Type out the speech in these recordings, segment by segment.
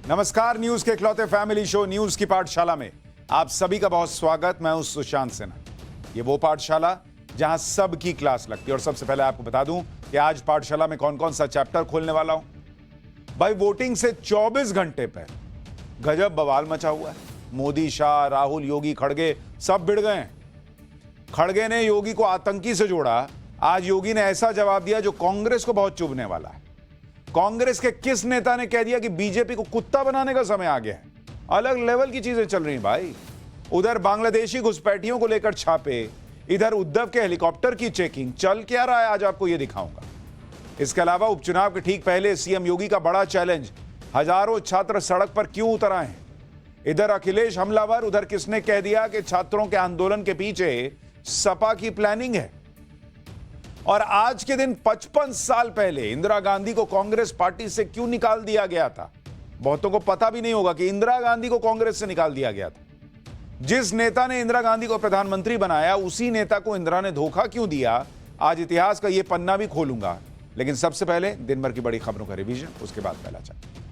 नमस्कार, न्यूज के इकलौते फैमिली शो न्यूज की पाठशाला में आप सभी का बहुत स्वागत। मैं हूं सुशांत सिन्हा। ये वो पाठशाला जहां सबकी क्लास लगती है। और सबसे पहले आपको बता दूं कि आज पाठशाला में कौन कौन सा चैप्टर खोलने वाला हूं। भाई, वोटिंग से 24 घंटे पहले गजब बवाल मचा हुआ है। मोदी, शाह, राहुल, योगी, खड़गे सब भिड़ गए हैं। खड़गे ने योगी को आतंकी से जोड़ा। आज योगी ने ऐसा जवाब दिया जो कांग्रेस को बहुत चुभने वाला है। कांग्रेस के किस नेता ने कह दिया कि बीजेपी को कुत्ता बनाने का समय आ गया है। अलग लेवल की चीजें चल रही हैं भाई। उधर बांग्लादेशी घुसपैठियों को लेकर छापे, इधर उद्धव के हेलीकॉप्टर की चेकिंग। चल क्या रहा है आज आपको यह दिखाऊंगा। इसके अलावा उपचुनाव के ठीक पहले सीएम योगी का बड़ा चैलेंज। हजारों छात्र सड़क पर क्यों उतर आए हैं। इधर अखिलेश हमलावर, उधर किसने कह दिया कि छात्रों के आंदोलन के पीछे सपा की प्लानिंग है। और आज के दिन 55 साल पहले इंदिरा गांधी को कांग्रेस पार्टी से क्यों निकाल दिया गया था। बहुतों को पता भी नहीं होगा कि इंदिरा गांधी को कांग्रेस से निकाल दिया गया था। जिस नेता ने इंदिरा गांधी को प्रधानमंत्री बनाया, उसी नेता को इंदिरा ने धोखा क्यों दिया। आज इतिहास का यह पन्ना भी खोलूंगा। लेकिन सबसे पहले दिन भर की बड़ी खबरों का रिवीजन, उसके बाद पहला चैप्टर।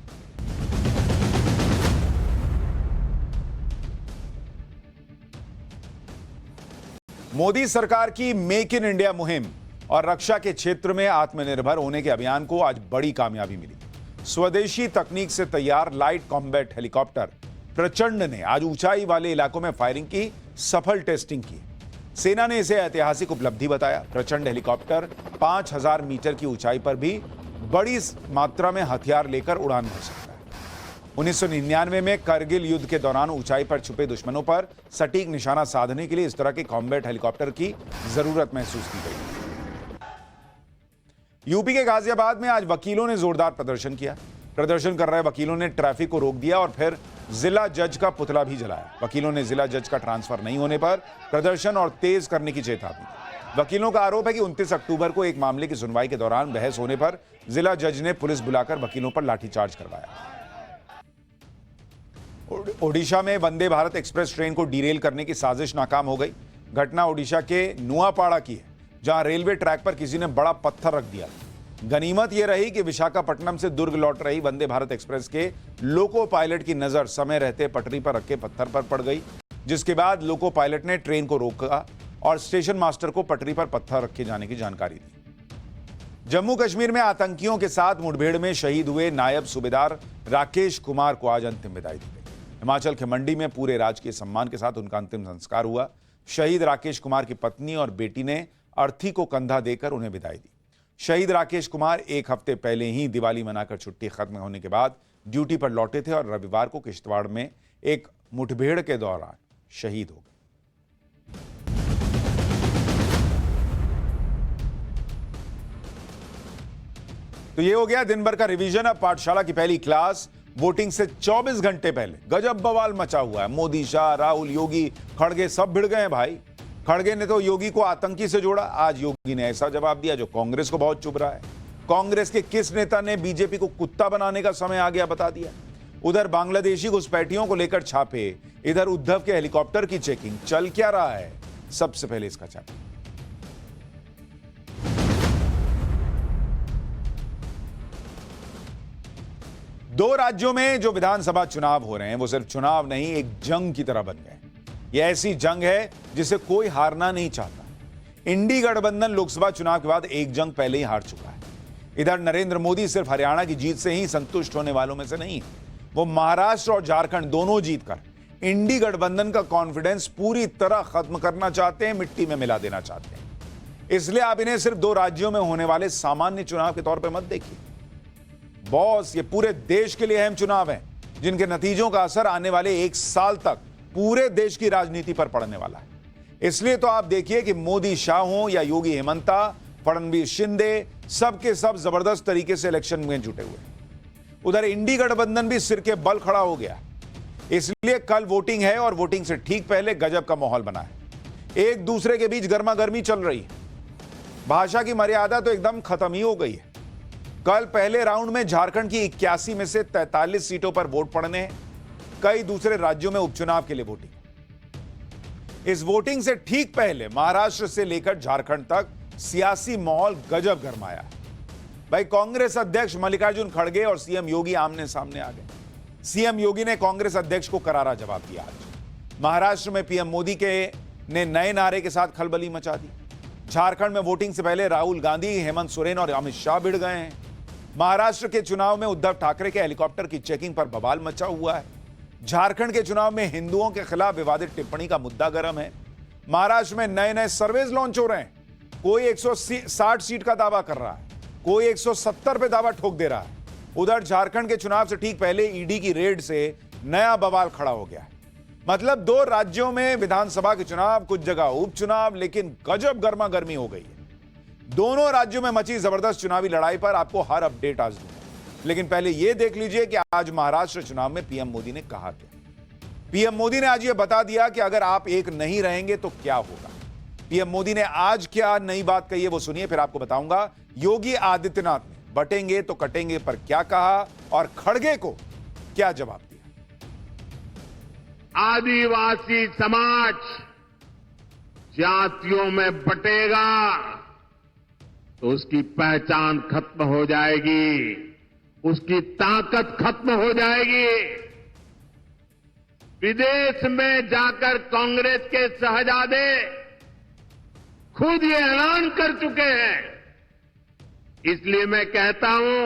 मोदी सरकार की मेक इन इंडिया मुहिम और रक्षा के क्षेत्र में आत्मनिर्भर होने के अभियान को आज बड़ी कामयाबी मिली। स्वदेशी तकनीक से तैयार लाइट कॉम्बैट हेलीकॉप्टर प्रचंड ने आज ऊंचाई वाले इलाकों में फायरिंग की सफल टेस्टिंग की। सेना ने इसे ऐतिहासिक उपलब्धि बताया। प्रचंड हेलीकॉप्टर 5000 मीटर की ऊंचाई पर भी बड़ी मात्रा में हथियार लेकर उड़ान भर सकता है। 1999 में करगिल युद्ध के दौरान ऊंचाई पर छुपे दुश्मनों पर सटीक निशाना साधने के लिए इस तरह के कॉम्बैट हेलीकॉप्टर की जरूरत महसूस की गई। यूपी के गाजियाबाद में आज वकीलों ने जोरदार प्रदर्शन किया। प्रदर्शन कर रहे वकीलों ने ट्रैफिक को रोक दिया और फिर जिला जज का पुतला भी जलाया। वकीलों ने जिला जज का ट्रांसफर नहीं होने पर प्रदर्शन और तेज करने की चेतावनी दी। वकीलों का आरोप है कि 29 अक्टूबर को एक मामले की सुनवाई के दौरान बहस होने पर जिला जज ने पुलिस बुलाकर वकीलों पर लाठीचार्ज करवाया। ओडिशा में वंदे भारत एक्सप्रेस ट्रेन को डीरेल करने की साजिश नाकाम हो गई। घटना ओडिशा के नुआपाड़ा की है, जहां रेलवे ट्रैक पर किसी ने बड़ा पत्थर रख दिया। गनीमत यह रही कि विशाखापट्टनम से दुर्ग लौट रही वंदे भारत एक्सप्रेस के लोको पायलट की नजर समय रहते पटरी पर रखे पत्थर पर पड़ गई, जिसके बाद लोको पायलट ने ट्रेन को रोका और स्टेशन मास्टर को पटरी पर पत्थर रखे जाने की जानकारी दी। जम्मू कश्मीर में आतंकियों के साथ मुठभेड़ में शहीद हुए नायब सूबेदार राकेश कुमार को आज अंतिम विदाई दी गई। हिमाचल के मंडी में पूरे राजकीय सम्मान के साथ उनका अंतिम संस्कार हुआ। शहीद राकेश कुमार की पत्नी और बेटी ने अर्थी को कंधा देकर उन्हें विदाई दी। शहीद राकेश कुमार एक हफ्ते पहले ही दिवाली मनाकर छुट्टी खत्म होने के बाद ड्यूटी पर लौटे थे और रविवार को किश्तवाड़ में एक मुठभेड़ के दौरान शहीद हो गए। तो ये हो गया दिन भर का रिवीजन। अब पाठशाला की पहली क्लास। वोटिंग से 24 घंटे पहले गजब बवाल मचा हुआ है। मोदी, शाह, राहुल, योगी, खड़गे सब भिड़ गए हैं भाई। खड़गे ने तो योगी को आतंकी से जोड़ा। आज योगी ने ऐसा जवाब दिया जो कांग्रेस को बहुत चुभ रहा है। कांग्रेस के किस नेता ने बीजेपी को कुत्ता बनाने का समय आ गया बता दिया। उधर बांग्लादेशी घुसपैठियों को लेकर छापे, इधर उद्धव के हेलीकॉप्टर की चेकिंग। चल क्या रहा है, सबसे पहले इसका चैप्टर। दो राज्यों में जो विधानसभा चुनाव हो रहे हैं वो सिर्फ चुनाव नहीं, एक जंग की तरह बन गए। यह ऐसी जंग है जिसे कोई हारना नहीं चाहता। इंडी गठबंधन लोकसभा चुनाव के बाद एक जंग पहले ही हार चुका है। इधर नरेंद्र मोदी सिर्फ हरियाणा की जीत से ही संतुष्ट होने वालों में से नहीं, वो महाराष्ट्र और झारखंड दोनों जीतकर इंडी गठबंधन का कॉन्फिडेंस पूरी तरह खत्म करना चाहते हैं, मिट्टी में मिला देना चाहते हैं। इसलिए आप इन्हें सिर्फ दो राज्यों में होने वाले सामान्य चुनाव के तौर पर मत देखिए बॉस। ये पूरे देश के लिए अहम चुनाव है, जिनके नतीजों का असर आने वाले एक साल तक पूरे देश की राजनीति पर पड़ने वाला है। इसलिए तो आप देखिए कि मोदी शाह हो या योगी हेमंता, फडणवीस शिंदे, सबके सब जबरदस्त तरीके से इलेक्शन में जुटे हुए। उधर इंडी गठबंधन भी सिर के बल खड़ा हो गया। इसलिए कल वोटिंग है और वोटिंग से ठीक पहले गजब का माहौल बना है। एक दूसरे के बीच गर्मा गर्मी चल रही है। भाषा की मर्यादा तो एकदम खत्म ही हो गई है। कल पहले राउंड में झारखंड की 81 में से 43 सीटों पर वोट पड़ने हैं। कई दूसरे राज्यों में उपचुनाव के लिए वोटिंग। इस वोटिंग से ठीक पहले महाराष्ट्र से लेकर झारखंड तक सियासी माहौल गजब गरमाया। भाई, कांग्रेस अध्यक्ष मल्लिकार्जुन खड़गे और सीएम योगी आमने सामने आ गए। सीएम योगी ने कांग्रेस अध्यक्ष को करारा जवाब दिया। आज महाराष्ट्र में पीएम मोदी के ने नए नारे के साथ खलबली मचा दी। झारखंड में वोटिंग से पहले राहुल गांधी, हेमंत सोरेन और अमित शाह भिड़ गए हैं। महाराष्ट्र के चुनाव में उद्धव ठाकरे के हेलीकॉप्टर की चेकिंग पर बवाल मचा हुआ है। झारखंड के चुनाव में हिंदुओं के खिलाफ विवादित टिप्पणी का मुद्दा गर्म है। महाराष्ट्र में नए नए सर्वेज लॉन्च हो रहे हैं। कोई 160 सीट का दावा कर रहा है, कोई 170 पे दावा ठोक दे रहा है। उधर झारखंड के चुनाव से ठीक पहले ईडी की रेड से नया बवाल खड़ा हो गया है। मतलब दो राज्यों में विधानसभा के चुनाव, कुछ जगह उपचुनाव, लेकिन गजब गर्मा गर्मी हो गई है। दोनों राज्यों में मची जबरदस्त चुनावी लड़ाई पर आपको हर अपडेट आज दूंगा, लेकिन पहले यह देख लीजिए कि आज महाराष्ट्र चुनाव में पीएम मोदी ने कहा क्या। पीएम मोदी ने आज यह बता दिया कि अगर आप एक नहीं रहेंगे तो क्या होगा। पीएम मोदी ने आज क्या नई बात कही है वो सुनिए, फिर आपको बताऊंगा। योगी आदित्यनाथ ने बटेंगे तो कटेंगे पर क्या कहा और खड़गे को क्या जवाब दिया। आदिवासी समाज जातियों में बटेगा तो उसकी पहचान खत्म हो जाएगी, उसकी ताकत खत्म हो जाएगी। विदेश में जाकर कांग्रेस के शहजादे खुद ये ऐलान कर चुके हैं। इसलिए मैं कहता हूं,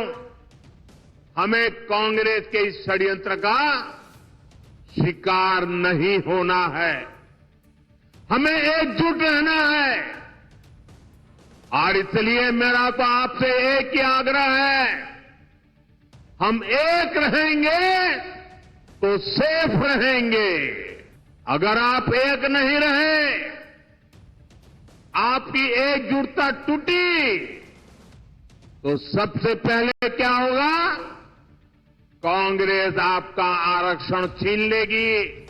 हमें कांग्रेस के इस षड्यंत्र का शिकार नहीं होना है, हमें एकजुट रहना है। और इसलिए मेरा तो आपसे एक ही आग्रह है, हम एक रहेंगे तो सेफ रहेंगे। अगर आप एक नहीं रहे, आपकी एकजुटता टूटी, तो सबसे पहले क्या होगा, कांग्रेस आपका आरक्षण छीन लेगी।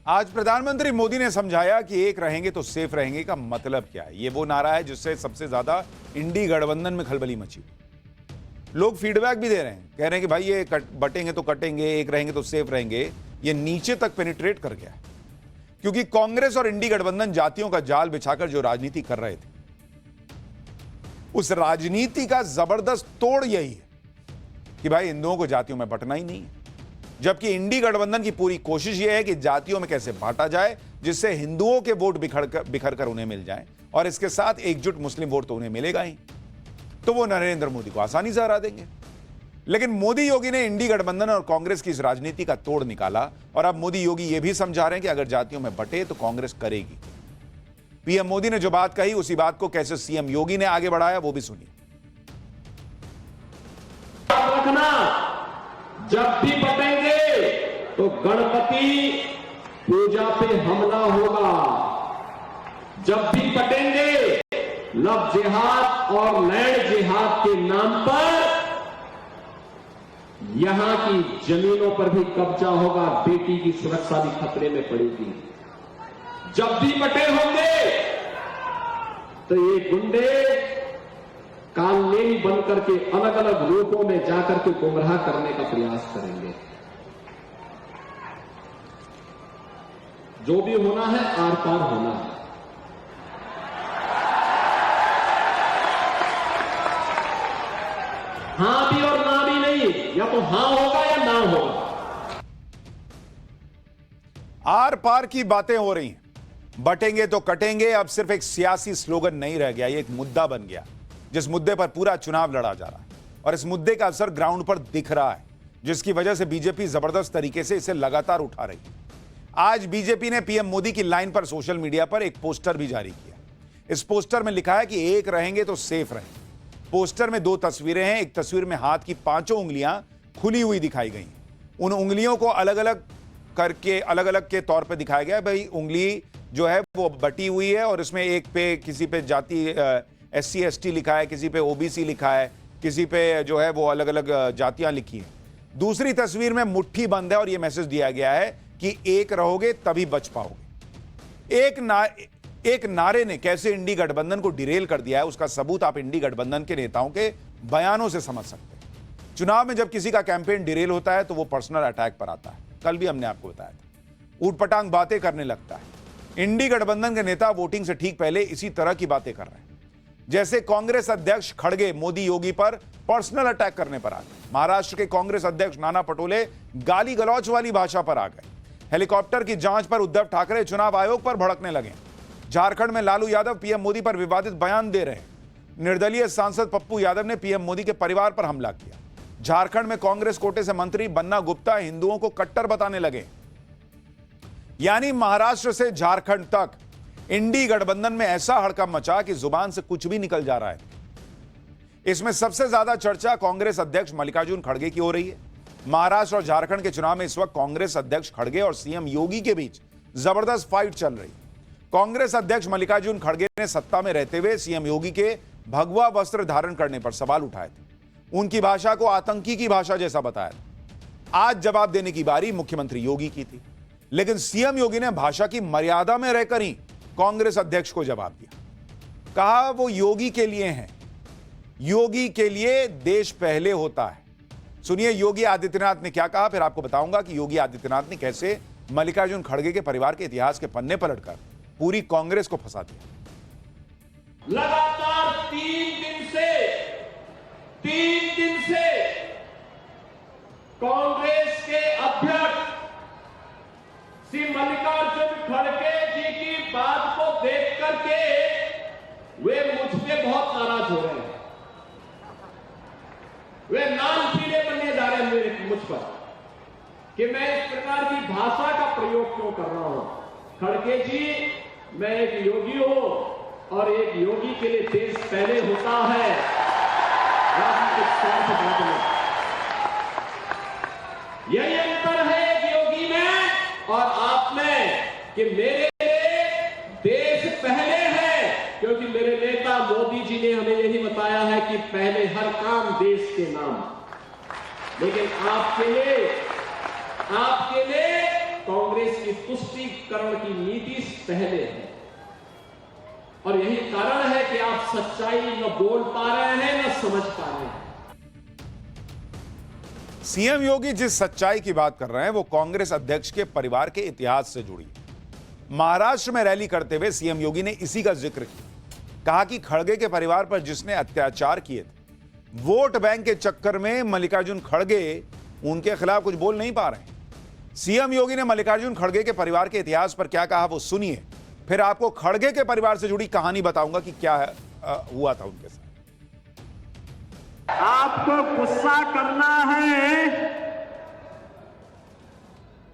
आज प्रधानमंत्री मोदी ने समझाया कि एक रहेंगे तो सेफ रहेंगे का मतलब क्या है। ये वो नारा है जिससे सबसे ज्यादा इंडी गठबंधन में खलबली मची। लोग फीडबैक भी दे रहे हैं, कह रहे हैं कि भाई ये बटेंगे तो कटेंगे, एक रहेंगे तो सेफ रहेंगे, ये नीचे तक पेनिट्रेट कर गया है। क्योंकि कांग्रेस और इंडी गठबंधन जातियों का जाल बिछाकर जो राजनीति कर रहे थे, उस राजनीति का जबरदस्त तोड़ यही है कि भाई हिंदुओं को जातियों में बंटना ही नहीं है। जबकि इंडी गठबंधन की पूरी कोशिश यह है कि जातियों में कैसे बांटा जाए जिससे हिंदुओं के वोट बिखर कर उन्हें मिल जाएं, और इसके साथ एकजुट मुस्लिम वोट तो उन्हें मिलेगा ही, तो वो नरेंद्र मोदी को आसानी से हरा देंगे। लेकिन मोदी योगी ने इंडी गठबंधन और कांग्रेस की इस राजनीति का तोड़ निकाला, और अब मोदी योगी यह भी समझा रहे हैं कि अगर जातियों में बंटे तो कांग्रेस करेगी। पीएम मोदी ने जो बात कही, उसी बात को कैसे सीएम योगी ने आगे बढ़ाया वो भी सुनिए। रखना, जब भी बटेंगे तो गणपति पूजा पे हमला होगा। जब भी बटेंगे लव जिहाद और लैंड जिहाद के नाम पर यहां की जमीनों पर भी कब्जा होगा, बेटी की सुरक्षा भी खतरे में पड़ेगी। जब भी बटे होंगे तो ये गुंडे कानूनी बन करके अलग अलग रूपों में जाकर के गुमराह करने का प्रयास करेंगे। जो भी होना है आर पार होना है। हां भी और ना भी नहीं, या तो हां होगा या ना होगा। आर पार की बातें हो रही हैं, बटेंगे तो कटेंगे अब सिर्फ एक सियासी स्लोगन नहीं रह गया, ये एक मुद्दा बन गया जिस मुद्दे पर पूरा चुनाव लड़ा जा रहा है, और इस मुद्दे का असर ग्राउंड पर दिख रहा है, जिसकी वजह से बीजेपी जबरदस्त तरीके से इसे लगातार उठा रही है। आज बीजेपी ने पीएम मोदी की लाइन पर सोशल मीडिया पर एक पोस्टर भी जारी किया। इस पोस्टर में लिखा है कि एक रहेंगे तो सेफ रहेंगे। पोस्टर में दो तस्वीरें हैं। एक तस्वीर में हाथ की पांचों उंगलियां खुली हुई दिखाई गई। उन उंगलियों को अलग अलग करके अलग अलग के तौर पर दिखाया गया। भाई उंगली जो है वो बटी हुई है, और इसमें एक पे किसी पे जाति SC ST लिखा है, किसी पे OBC लिखा है, किसी पे जो है वो अलग अलग जातियां लिखी हैं। दूसरी तस्वीर में मुट्ठी बंद है और यह मैसेज दिया गया है कि एक रहोगे तभी बच पाओगे। एक नारे ने कैसे इंडी गठबंधन को डिरेल कर दिया है, उसका सबूत आप इंडी गठबंधन के नेताओं के बयानों से समझ सकते हैं। चुनाव में जब किसी का कैंपेन डिरेल होता है तो वो पर्सनल अटैक पर आता है। कल भी हमने आपको बताया था, ऊटपटांग बातें करने लगता है। इंडी गठबंधन के नेता वोटिंग से ठीक पहले इसी तरह की बातें कर रहे हैं। जैसे कांग्रेस अध्यक्ष खड़गे मोदी योगी पर पर्सनल अटैक करने पर आ गए। महाराष्ट्र के कांग्रेस अध्यक्ष नाना पटोले गाली गलौच वाली भाषा पर आ गए। हेलीकॉप्टर की जांच पर उद्धव ठाकरे चुनाव आयोग पर भड़कने लगे। झारखंड में लालू यादव पीएम मोदी पर विवादित बयान दे रहे हैं। निर्दलीय सांसद पप्पू यादव ने पीएम मोदी के परिवार पर हमला किया। झारखंड में कांग्रेस कोटे से मंत्री बन्ना गुप्ता हिंदुओं को कट्टर बताने लगे। यानी महाराष्ट्र से झारखंड तक इंडी गठबंधन में ऐसा हड़कंप मचा कि जुबान से कुछ भी निकल जा रहा है। इसमें सबसे ज्यादा चर्चा कांग्रेस अध्यक्ष मल्लिकार्जुन खड़गे की हो रही है। महाराष्ट्र और झारखंड के चुनाव में इस वक्त कांग्रेस अध्यक्ष खड़गे और सीएम योगी के बीच जबरदस्त फाइट चल रही है। कांग्रेस अध्यक्ष मल्लिकार्जुन खड़गे ने सत्ता में रहते हुए सीएम योगी के भगवा वस्त्र धारण करने पर सवाल उठाए थे। उनकी भाषा को आतंकी की भाषा जैसा बताया था। आज जवाब देने की बारी मुख्यमंत्री योगी की थी, लेकिन सीएम योगी ने भाषा की मर्यादा में रहकर ही कांग्रेस अध्यक्ष को जवाब दिया। कहा वो योगी के लिए हैं, योगी के लिए देश पहले होता है। सुनिए योगी आदित्यनाथ ने क्या कहा, फिर आपको बताऊंगा कि योगी आदित्यनाथ ने कैसे मल्लिकार्जुन खड़गे के परिवार के इतिहास के पन्ने पलटकर पूरी कांग्रेस को फंसा दिया। लगातार 3 दिन से कांग्रेस के अध्यक्ष श्री मल्लिकार्जुन खड़गे जी की बात को देख करके वे मुझ पे बहुत नाराज हो रहे हैं। वे नाम पीले बनने जा रहे हैं मेरे मुझ पर कि मैं इस प्रकार की भाषा का प्रयोग क्यों कर रहा हूं। खड़गे जी, मैं एक योगी हूं और एक योगी के लिए देश पहले होता है, राजनीतिक स्वार्थ बाद में। यही अंतर है एक योगी में और आप में कि मेरे लिए देश पहले है, क्योंकि मेरे नेता मोदी जी ने हमें यही बताया है कि पहले हर काम देश के नाम। लेकिन आपके लिए कांग्रेस की तुष्टीकरण की नीति पहले है और यही कारण है कि आप सच्चाई न बोल पा रहे हैं न समझ पा रहे हैं। सीएम योगी जिस सच्चाई की बात कर रहे हैं वो कांग्रेस अध्यक्ष के परिवार के इतिहास से जुड़ी है। महाराष्ट्र में रैली करते हुए सीएम योगी ने इसी का जिक्र किया। कहा कि खड़गे के परिवार पर जिसने अत्याचार किए थे, वोट बैंक के चक्कर में मल्लिकार्जुन खड़गे उनके खिलाफ कुछ बोल नहीं पा रहे। सीएम योगी ने मल्लिकार्जुन खड़गे के परिवार के इतिहास पर क्या कहा वो सुनिए, फिर आपको खड़गे के परिवार से जुड़ी कहानी बताऊंगा कि क्या हुआ था उनके साथ। आपको गुस्सा करना है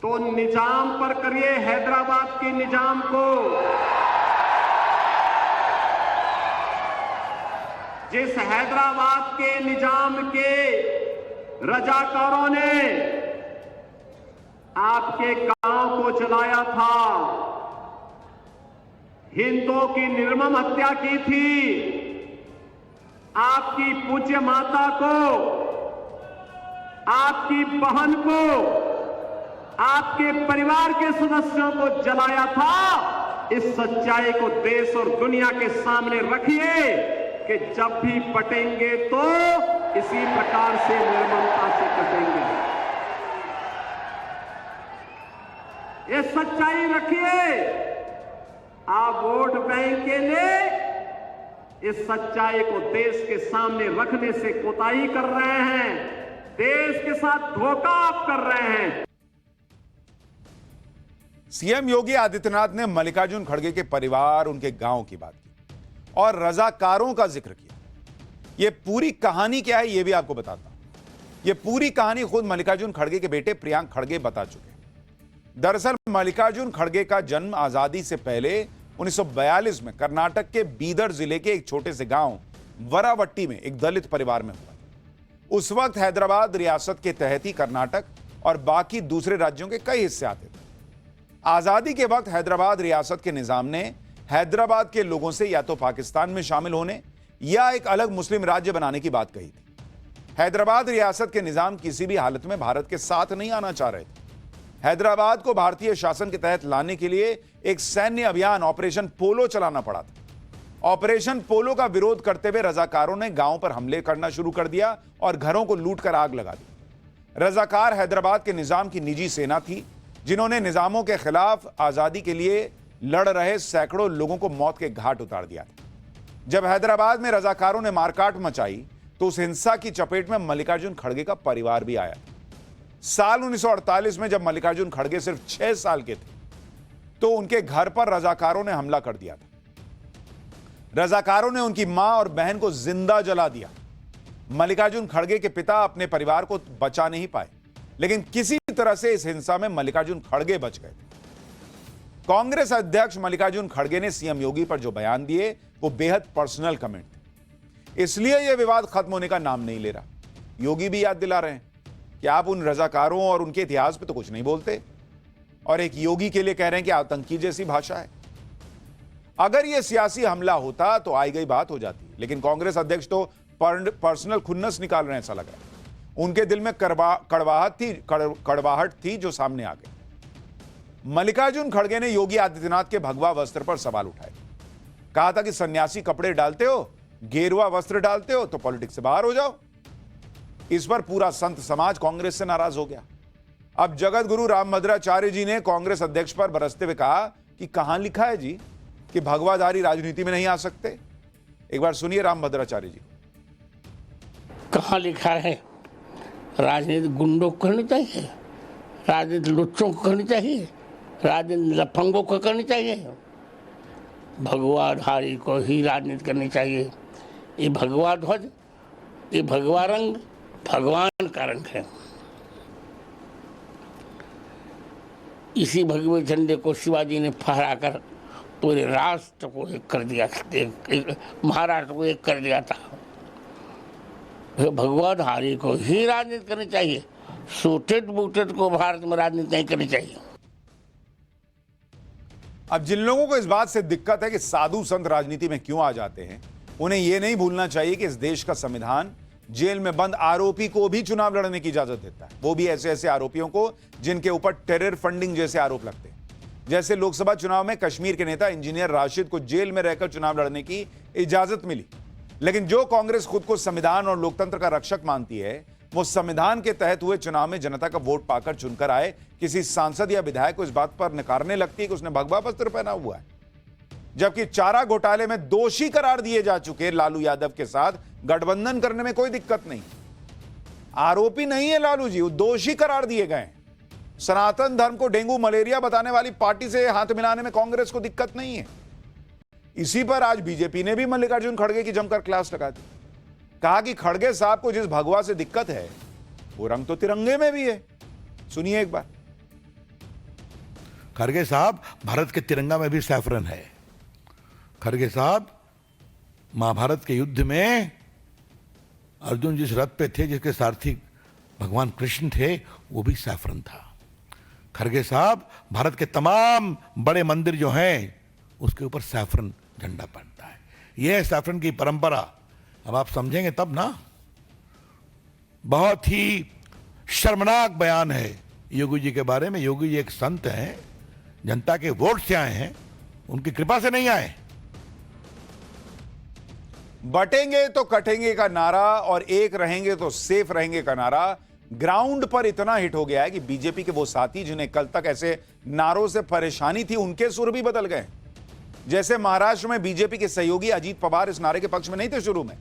तो निजाम पर करिए, हैदराबाद के निजाम को। जिस हैदराबाद के निजाम के रजाकारों ने आपके गांव को जलाया था, हिंदुओं की निर्मम हत्या की थी, आपकी पूज्य माता को, आपकी बहन को, आपके परिवार के सदस्यों को जलाया था। इस सच्चाई को देश और दुनिया के सामने रखिए कि जब भी पटेंगे तो इसी प्रकार से निर्ममता से कटेंगे। ये सच्चाई रखिए। आप वोट बैंक के लिए इस सच्चाई को देश के सामने रखने से कोताही कर रहे हैं, देश के साथ धोखा आप कर रहे हैं। सीएम योगी आदित्यनाथ ने मल्लिकार्जुन खड़गे के परिवार, उनके गांव की बात की और रजाकारों का जिक्र किया। यह पूरी कहानी क्या है यह भी आपको बताता हूं। यह पूरी कहानी खुद मल्लिकार्जुन खड़गे के बेटे प्रियांक खड़गे बता चुके हैं। दरअसल मल्लिकार्जुन खड़गे का जन्म आजादी से पहले 1942 में कर्नाटक के बीदर जिले के एक छोटे से गांव वरावट्टी में एक दलित परिवार में हुआ। उस वक्त हैदराबाद रियासत के तहत ही कर्नाटक और बाकी दूसरे राज्यों के कई हिस्से आते थे। आजादी के वक्त हैदराबाद रियासत के निजाम ने हैदराबाद के लोगों से या तो पाकिस्तान में शामिल होने या एक अलग मुस्लिम राज्य बनाने की बात कही थी। हैदराबाद रियासत के निजाम किसी भी हालत में भारत के साथ नहीं आना चाह रहे थे। हैदराबाद को भारतीय शासन के तहत लाने के लिए एक सैन्य अभियान ऑपरेशन पोलो चलाना पड़ा था। ऑपरेशन पोलो का विरोध करते हुए रजाकारों ने गांव पर हमले करना शुरू कर दिया और घरों को लूटकर आग लगा दी। रजाकार हैदराबाद के निजाम की निजी सेना थी जिन्होंने निजामों के खिलाफ आजादी के लिए लड़ रहे सैकड़ों लोगों को मौत के घाट उतार दिया था। जब हैदराबाद में रजाकारों ने मारकाट मचाई तो उस हिंसा की चपेट में मल्लिकार्जुन खड़गे का परिवार भी आया। साल 1948 में जब मल्लिकार्जुन खड़गे सिर्फ 6 साल के थे तो उनके घर पर रजाकारों ने हमला कर दिया था। रजाकारों ने उनकी मां और बहन को जिंदा जला दिया। मल्लिकार्जुन खड़गे के पिता अपने परिवार को बचा नहीं पाए, लेकिन किसी तरह से इस हिंसा में मल्लिकार्जुन खड़गे बच गए। कांग्रेस अध्यक्ष मल्लिकार्जुन खड़गे ने सीएम योगी पर जो बयान दिए वो बेहद पर्सनल कमेंट थे, इसलिए यह विवाद खत्म होने का नाम नहीं ले रहा। योगी भी याद दिला रहे हैं कि आप उन रजाकारों और उनके इतिहास पे तो कुछ नहीं बोलते, और एक योगी के लिए कह रहे हैं कि आतंकी जैसी भाषा है। अगर यह सियासी हमला होता तो आई गई बात हो जाती, लेकिन कांग्रेस अध्यक्ष तो पर्सनल खुन्नस निकाल रहे हैं, ऐसा लग रहा है। उनके दिल में कड़वाहट थी जो सामने आ गई। मल्लिकार्जुन खड़गे ने योगी आदित्यनाथ के भगवा वस्त्र पर सवाल उठाए। कहा था कि सन्यासी कपड़े डालते हो, गेरुआ वस्त्र डालते हो तो पॉलिटिक्स से बाहर हो जाओ। इस पर पूरा संत समाज कांग्रेस से नाराज हो गया। अब जगत गुरु रामभद्राचार्य जी ने कांग्रेस अध्यक्ष पर बरसते हुए कहा कि कहां लिखा है जी कि भगवाधारी राजनीति में नहीं आ सकते। एक बार सुनिए रामभद्राचार्य जी। कहाँ लिखा है? राजनीति गुंडों को करनी चाहिए, राजनीति लुच्चों को करनी चाहिए, राजनीति लफंगों को करनी चाहिए। भगवाधारी को ही राजनीति करनी चाहिए। ये भगवा ध्वज, ये भगवा रंग भगवान का रंग है। इसी भगवे झंडे को शिवाजी ने फहराकर पूरे राष्ट्र को एक कर दिया, महाराष्ट्र को एक कर दिया था। भगवाधारी को ही राजनीति करनी चाहिए, सूटेड बूटेड को भारत में राजनीति नहीं करनी चाहिए। अब जिन लोगों को इस बात से दिक्कत है कि साधु संत राजनीति में क्यों आ जाते हैं, उन्हें यह नहीं भूलना चाहिए कि इस देश का संविधान जेल में बंद आरोपी को भी चुनाव लड़ने की इजाजत देता है, वो भी ऐसे ऐसे आरोपियों को जिनके ऊपर टेरर फंडिंग जैसे आरोप लगते हैं। जैसे लोकसभा चुनाव में कश्मीर के नेता इंजीनियर राशिद को जेल में रहकर चुनाव लड़ने की इजाजत मिली, लेकिन जो कांग्रेस खुद को संविधान और लोकतंत्र का रक्षक मानती है, वो संविधान के तहत हुए चुनाव में जनता का वोट पाकर चुनकर आए किसी सांसद या विधायक को इस बात पर नकारने लगती है कि उसने भगवा वस्त्र पहना हुआ है। जबकि चारा घोटाले में दोषी करार दिए जा चुके लालू यादव के साथ गठबंधन करने में कोई दिक्कत नहीं। आरोपी नहीं है लालू जी, वो दोषी करार दिए गए। सनातन धर्म को डेंगू मलेरिया बताने वाली पार्टी से हाथ मिलाने में कांग्रेस को दिक्कत नहीं है। इसी पर आज बीजेपी ने भी मल्लिकार्जुन खड़गे की जमकर क्लास लगा दी। कहा कि खड़गे साहब को जिस भगवा से दिक्कत है वो रंग तो तिरंगे में भी है। सुनिए एक बार। खड़गे साहब, भारत के तिरंगा में भी सैफरन है। खड़गे साहब, महाभारत के युद्ध में अर्जुन जिस रथ पे थे, जिसके सारथी भगवान कृष्ण थे, वो भी सैफरन था। खड़गे साहब, भारत के तमाम बड़े मंदिर जो हैं उसके ऊपर सैफरन झंडा पड़ता है। यह है सैफरन की परंपरा। अब आप समझेंगे तब ना। बहुत ही शर्मनाक बयान है योगी जी के बारे में। योगी जी एक संत हैं, जनता के वोट से आए हैं, उनकी कृपा से नहीं आए। बटेंगे तो कटेंगे का नारा और एक रहेंगे तो सेफ रहेंगे का नारा ग्राउंड पर इतना हिट हो गया है कि बीजेपी के वो साथी जिन्हें कल तक ऐसे नारों से परेशानी थी, उनके सुर भी बदल गए। जैसे महाराष्ट्र में बीजेपी के सहयोगी अजीत पवार इस नारे के पक्ष में नहीं थे शुरू में,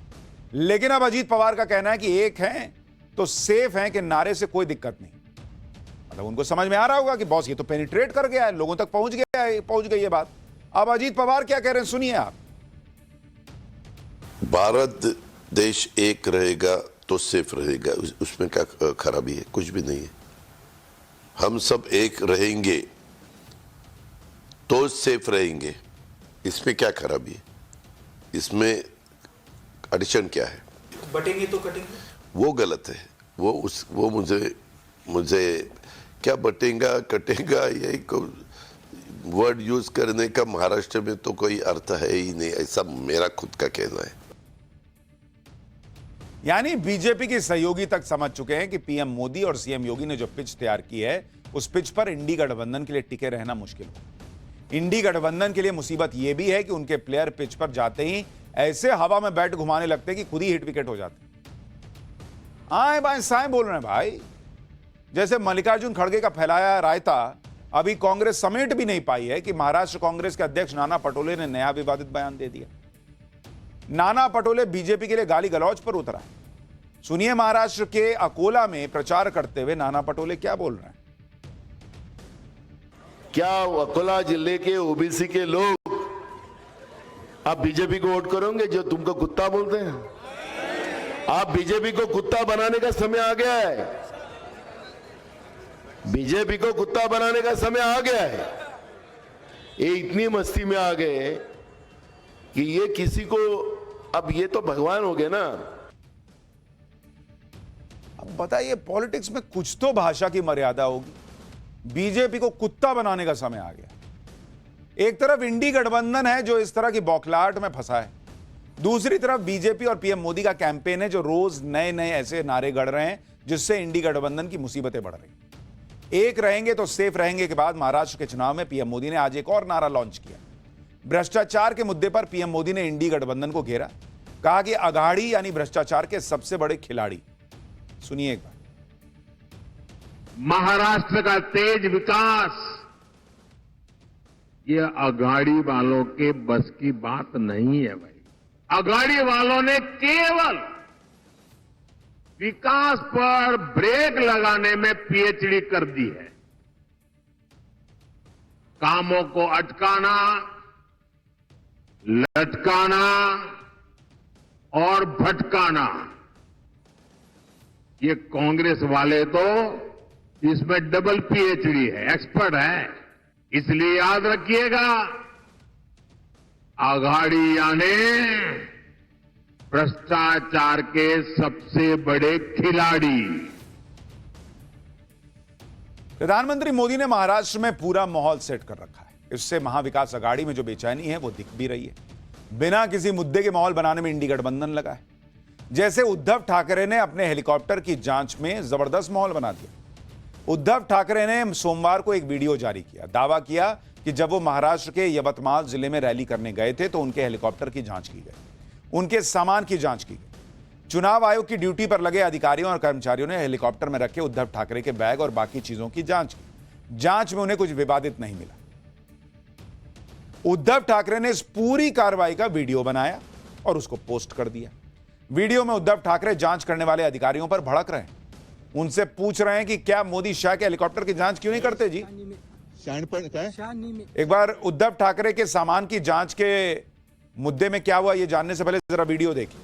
लेकिन अब अजीत पवार का कहना है कि एक हैं तो सेफ हैं कि नारे से कोई दिक्कत नहीं। मतलब उनको समझ में आ रहा होगा कि बॉस ये तो पेनिट्रेट कर गया है, लोगों तक पहुंच गई ये बात। अब अजीत पवार क्या कह रहे हैं, सुनिए आप। भारत देश एक रहेगा तो सेफ रहेगा, उसमें क्या खराबी है? कुछ भी नहीं है। हम सब एक रहेंगे तो सेफ रहेंगे, इसमें क्या खराबी है? इसमें एडिशन क्या है? बटेंगे तो कटेंगे, वो गलत है। वो मुझे क्या बटेगा कटेगा, यही वर्ड यूज करने का महाराष्ट्र में तो कोई अर्थ है ही नहीं, ऐसा मेरा खुद का कहना है। यानी बीजेपी के सहयोगी तक समझ चुके हैं कि पीएम मोदी और सीएम योगी ने जो पिच तैयार की है, उस पिच पर इंडी गठबंधन के लिए टिके रहना मुश्किल हो। इंडी गठबंधन के लिए मुसीबत यह भी है कि उनके प्लेयर पिच पर जाते ही ऐसे हवा में बैट घुमाने लगते कि खुद ही हिट विकेट हो जाते। आए बाएं साएं बोल रहे हैं भाई। जैसे मल्लिकार्जुन खड़गे का फैलाया रायता अभी कांग्रेस समेट भी नहीं पाई है कि महाराष्ट्र कांग्रेस के अध्यक्ष नाना पटोले ने नया विवादित बयान दे दिया। नाना पटोले बीजेपी के लिए गाली गलौज पर उतरा है। सुनिए महाराष्ट्र के अकोला में प्रचार करते हुए नाना पटोले क्या बोल रहे हैं। क्या अकोला जिले के ओबीसी के लोग आप बीजेपी को वोट करोगे जो तुमको कुत्ता बोलते हैं? आप बीजेपी को कुत्ता बनाने का समय आ गया है। बीजेपी को कुत्ता बनाने का समय आ गया है। ये इतनी मस्ती में आ गए कि ये किसी को, अब ये तो भगवान हो गए ना। अब बताइए, पॉलिटिक्स में कुछ तो भाषा की मर्यादा होगी। बीजेपी को कुत्ता बनाने का समय आ गया। एक तरफ इंडी गठबंधन है जो इस तरह की बौखलाहट में फंसा है, दूसरी तरफ बीजेपी और पीएम मोदी का कैंपेन है जो रोज नए नए ऐसे नारे गढ़ रहे हैं जिससे इंडी गठबंधन की मुसीबतें बढ़ रही। एक रहेंगे तो सेफ रहेंगे के बाद महाराष्ट्र के चुनाव में पीएम मोदी ने आज एक और नारा लॉन्च किया। भ्रष्टाचार के मुद्दे पर पीएम मोदी ने इंडी गठबंधन को घेरा, कहा कि अघाड़ी यानी भ्रष्टाचार के सबसे बड़े खिलाड़ी। सुनिए एक बार। महाराष्ट्र का तेज विकास ये अघाड़ी वालों के बस की बात नहीं है भाई। अघाड़ी वालों ने केवल विकास पर ब्रेक लगाने में पीएचडी कर दी है। कामों को अटकाना, लटकाना और भटकाना, ये कांग्रेस वाले तो इसमें डबल पीएचडी है, एक्सपर्ट है। इसलिए याद रखिएगा, अघाड़ी यानी भ्रष्टाचार के सबसे बड़े खिलाड़ी। प्रधानमंत्री मोदी ने महाराष्ट्र में पूरा माहौल सेट कर रखा है। इससे महाविकास अघाड़ी में जो बेचैनी है वो दिख भी रही है। बिना किसी मुद्दे के माहौल बनाने में इंडी गठबंधन लगा है। जैसे उद्धव ठाकरे ने अपने हेलीकॉप्टर की जांच में जबरदस्त माहौल बना दिया। उद्धव ठाकरे ने सोमवार को एक वीडियो जारी किया, दावा किया कि जब वो महाराष्ट्र के यवतमाल जिले में रैली करने गए थे तो उनके हेलीकॉप्टर की जांच की गई, उनके सामान की जांच की गई। चुनाव आयोग की ड्यूटी पर लगे अधिकारियों और कर्मचारियों ने हेलीकॉप्टर में रखे उद्धव ठाकरे के बैग और बाकी चीजों की जांच की। जांच में उन्हें कुछ विवादित नहीं मिला। उद्धव ठाकरे ने इस पूरी कार्रवाई का वीडियो बनाया और उसको पोस्ट कर दिया। वीडियो में उद्धव ठाकरे जांच करने वाले अधिकारियों पर भड़क रहे हैं, उनसे पूछ रहे हैं कि क्या मोदी शाह के हेलीकॉप्टर की जांच क्यों नहीं करते जी। एक बार उद्धव ठाकरे के सामान की जांच के मुद्दे में क्या हुआ ये जानने से पहले जरा वीडियो देखिए।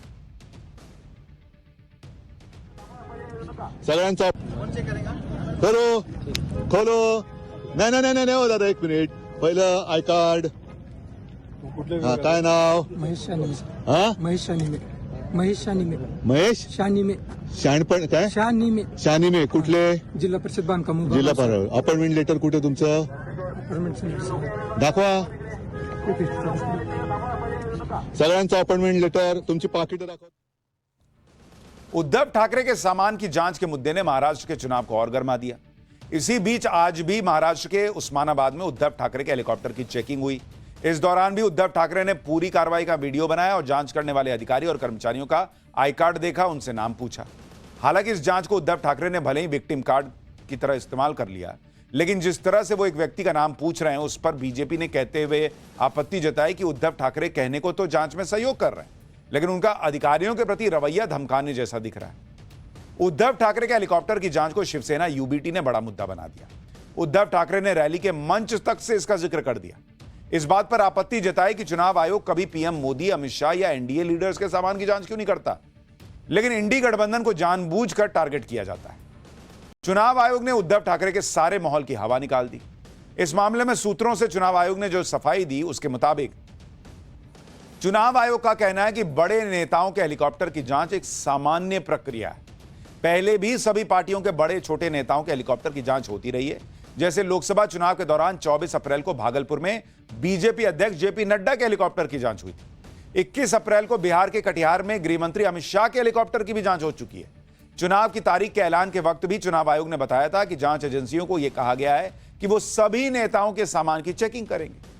सगळ्यांचा खोलो खोलो नाही नाही नाही नाही हो दादा, एक मिनिट. पहिलं आय कार्ड. हा, काय नाव? महेश शानिमे. हा, महेश शानिमे. महेश शानिमे. महेश शानिमे. शाणपण काय? शानिमे. शानिमे. कुठले? जिल्हा परिषद बांधकाम विभाग. जिल्हा परिषद. अपॉइंटमेंट लेटर कुठे तुमचं? Appointment centre. दाखवा. सगळ्यांचं अपॉइंटमेंट लेटर, तुमची पाकिट दाखवा. उद्धव ठाकरे के सामान की जांच के मुद्दे ने महाराष्ट्र के चुनाव को और गर्मा दिया। इसी बीच आज भी महाराष्ट्र के उस्मानाबाद में उद्धव ठाकरे के हेलीकॉप्टर की चेकिंग हुई। इस दौरान भी उद्धव ठाकरे ने पूरी कार्रवाई का वीडियो बनाया और जांच करने वाले अधिकारी और कर्मचारियों का आई कार्ड देखा, उनसे नाम पूछा। हालांकि इस जांच को उद्धव ठाकरे ने भले ही विक्टिम कार्ड की तरह इस्तेमाल कर लिया, लेकिन जिस तरह से वो एक व्यक्ति का नाम पूछ रहे हैं उस पर बीजेपी ने कहते हुए आपत्ति जताई कि उद्धव ठाकरे कहने को तो जांच में सहयोग कर रहे हैं, लेकिन उनका अधिकारियों के प्रति रवैया धमकाने जैसा दिख रहा है। उद्धव ठाकरे के हेलीकॉप्टर की जांच को शिवसेना यूबीटी ने बड़ा मुद्दा बना दिया। उद्धव ठाकरे ने रैली के मंच तक से इसका जिक्र कर दिया। इस बात पर आपत्ति जताई कि चुनाव आयोग कभी पीएम मोदी, अमित शाह या एनडीए लीडर्स के सामान की जांच क्यों नहीं करता, लेकिन इंडी गठबंधन को जानबूझकर टारगेट किया जाता है। चुनाव आयोग ने उद्धव ठाकरे के सारे माहौल की हवा निकाल दी। इस मामले में सूत्रों से चुनाव आयोग ने जो सफाई दी उसके मुताबिक चुनाव आयोग का कहना है कि बड़े नेताओं के हेलीकॉप्टर की जांच एक सामान्य प्रक्रिया है। पहले भी सभी पार्टियों के बड़े छोटे नेताओं के हेलीकॉप्टर की जांच होती रही है। जैसे लोकसभा चुनाव के दौरान 24 अप्रैल को भागलपुर में बीजेपी अध्यक्ष जेपी नड्डा के हेलीकॉप्टर की जांच हुई थी। 21 अप्रैल को बिहार के कटिहार में गृह मंत्री अमित शाह के हेलीकॉप्टर की भी जांच हो चुकी है। चुनाव की तारीख के ऐलान के वक्त भी चुनाव आयोग ने बताया था कि जांच एजेंसियों को यह कहा गया है कि वो सभी नेताओं के सामान की चेकिंग करेंगे।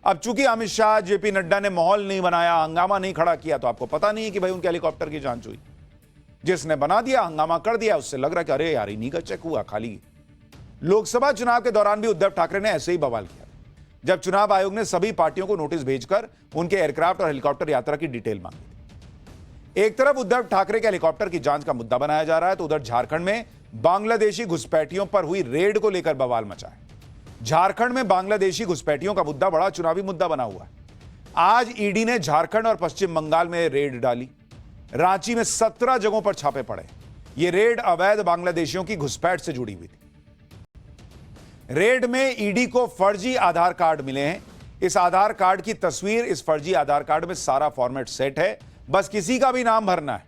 अब चूंकि अमित शाह, जेपी नड्डा ने माहौल नहीं बनाया, हंगामा नहीं खड़ा किया, तो आपको पता नहीं है कि भाई उनके हेलीकॉप्टर की जांच हुई। जिसने बना दिया, हंगामा कर दिया, उससे लग रहा कि अरे यार इन्हीं का चेक हुआ खाली। लोकसभा चुनाव के दौरान भी उद्धव ठाकरे ने ऐसे ही बवाल किया। जब चुनाव आयोग ने सभी पार्टियों को नोटिस भेजकर उनके एयरक्राफ्ट और हेलीकॉप्टर यात्रा की डिटेल मांगी थी। एक तरफ उद्धव ठाकरे के हेलीकॉप्टर की जांच का मुद्दा बनाया जा रहा है, तो उधर झारखंड में बांग्लादेशी घुसपैठियों पर हुई रेड को लेकर बवाल मचा है। झारखंड में बांग्लादेशी घुसपैठियों का मुद्दा बड़ा चुनावी मुद्दा बना हुआ है। आज ईडी ने झारखंड और पश्चिम बंगाल में रेड डाली। रांची में 17 जगहों पर छापे पड़े। यह रेड अवैध बांग्लादेशियों की घुसपैठ से जुड़ी हुई थी। रेड में ईडी को फर्जी आधार कार्ड मिले हैं। इस आधार कार्ड की तस्वीर, इस फर्जी आधार कार्ड में सारा फॉर्मेट सेट है, बस किसी का भी नाम भरना है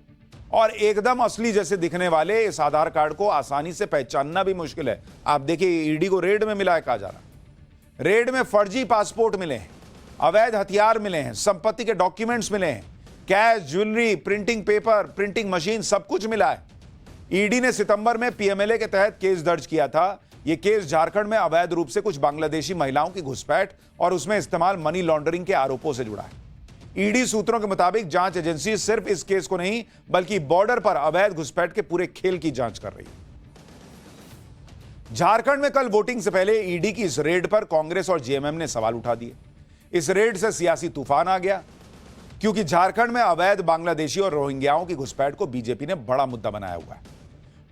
और एकदम असली जैसे दिखने वाले इस आधार कार्ड को आसानी से पहचानना भी मुश्किल है। आप देखिए, ईडी को रेड में मिला है कहा जा रहा। रेड में फर्जी पासपोर्ट मिले हैं, अवैध हथियार मिले हैं, संपत्ति के डॉक्यूमेंट्स मिले हैं, cash, jewellery, printing paper, printing machine, सब कुछ मिला है। ईडी ने सितंबर में पीएमएलए के तहत केस दर्ज किया था। यह केस झारखंड में अवैध रूप से कुछ बांग्लादेशी महिलाओं की घुसपैठ और उसमें इस्तेमाल मनी लॉन्ड्रिंग के आरोपों से जुड़ा है। ईडी सूत्रों के मुताबिक जांच एजेंसी सिर्फ इस केस को नहीं बल्कि बॉर्डर पर अवैध घुसपैठ के पूरे खेल की जांच कर रही है। झारखंड में कल वोटिंग से पहले ईडी की इस रेड पर कांग्रेस और जेएमएम ने सवाल उठा दिए। इस रेड से सियासी तूफान आ गया, क्योंकि झारखंड में अवैध बांग्लादेशी और रोहिंग्याओं की घुसपैठ को बीजेपी ने बड़ा मुद्दा बनाया हुआ है।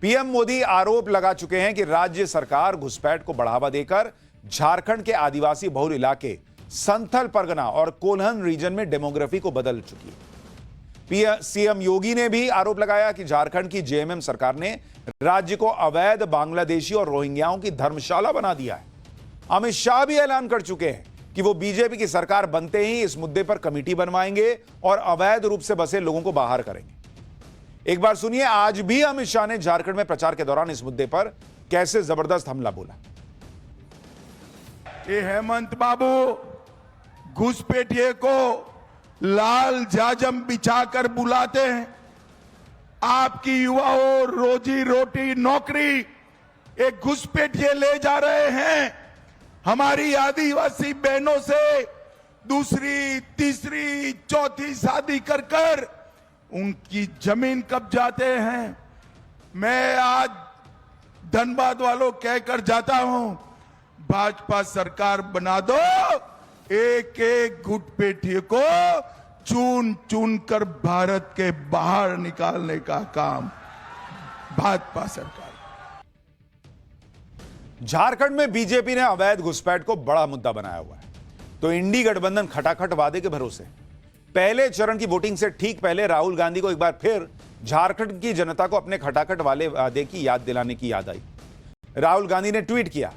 पीएम मोदी आरोप लगा चुके हैं कि राज्य सरकार घुसपैठ को बढ़ावा देकर झारखंड के आदिवासी बहुल इलाके संथल परगना और कोल्हन रीजन में डेमोग्राफी को बदल चुकी है। सीएम योगी ने भी आरोप लगाया कि झारखंड की जेएमएम सरकार ने राज्य को अवैध बांग्लादेशी और रोहिंग्याओं की धर्मशाला बना दिया है। अमित शाह भी ऐलान कर चुके हैं कि वो बीजेपी की सरकार बनते ही इस मुद्दे पर कमेटी बनवाएंगे और अवैध रूप से बसे लोगों को बाहर करेंगे। एक बार सुनिए, आज भी अमित शाह ने झारखंड में प्रचार के दौरान इस मुद्दे पर कैसे जबरदस्त हमला बोला। ये हेमंत बाबू घुसपैठिए को लाल जाजम बिछाकर बुलाते हैं। आपकी युवाओं रोजी रोटी नौकरी एक घुसपैठिए ले जा रहे हैं। हमारी आदिवासी बहनों से दूसरी, तीसरी, चौथी शादी कर कर उनकी जमीन कब्जाते हैं। मैं आज धनबाद वालों कहकर जाता हूं, भाजपा सरकार बना दो, एक एक घुसपैठिए को चुन चुन कर भारत के बाहर निकालने का काम भाजपा सरकार। झारखंड में बीजेपी ने अवैध घुसपैठ को बड़ा मुद्दा बनाया हुआ है, तो इंडी गठबंधन खटाखट वादे के भरोसे। पहले चरण की वोटिंग से ठीक पहले राहुल गांधी को एक बार फिर झारखंड की जनता को अपने खटाखट वाले वादे की याद दिलाने की याद आई। राहुल गांधी ने ट्वीट किया,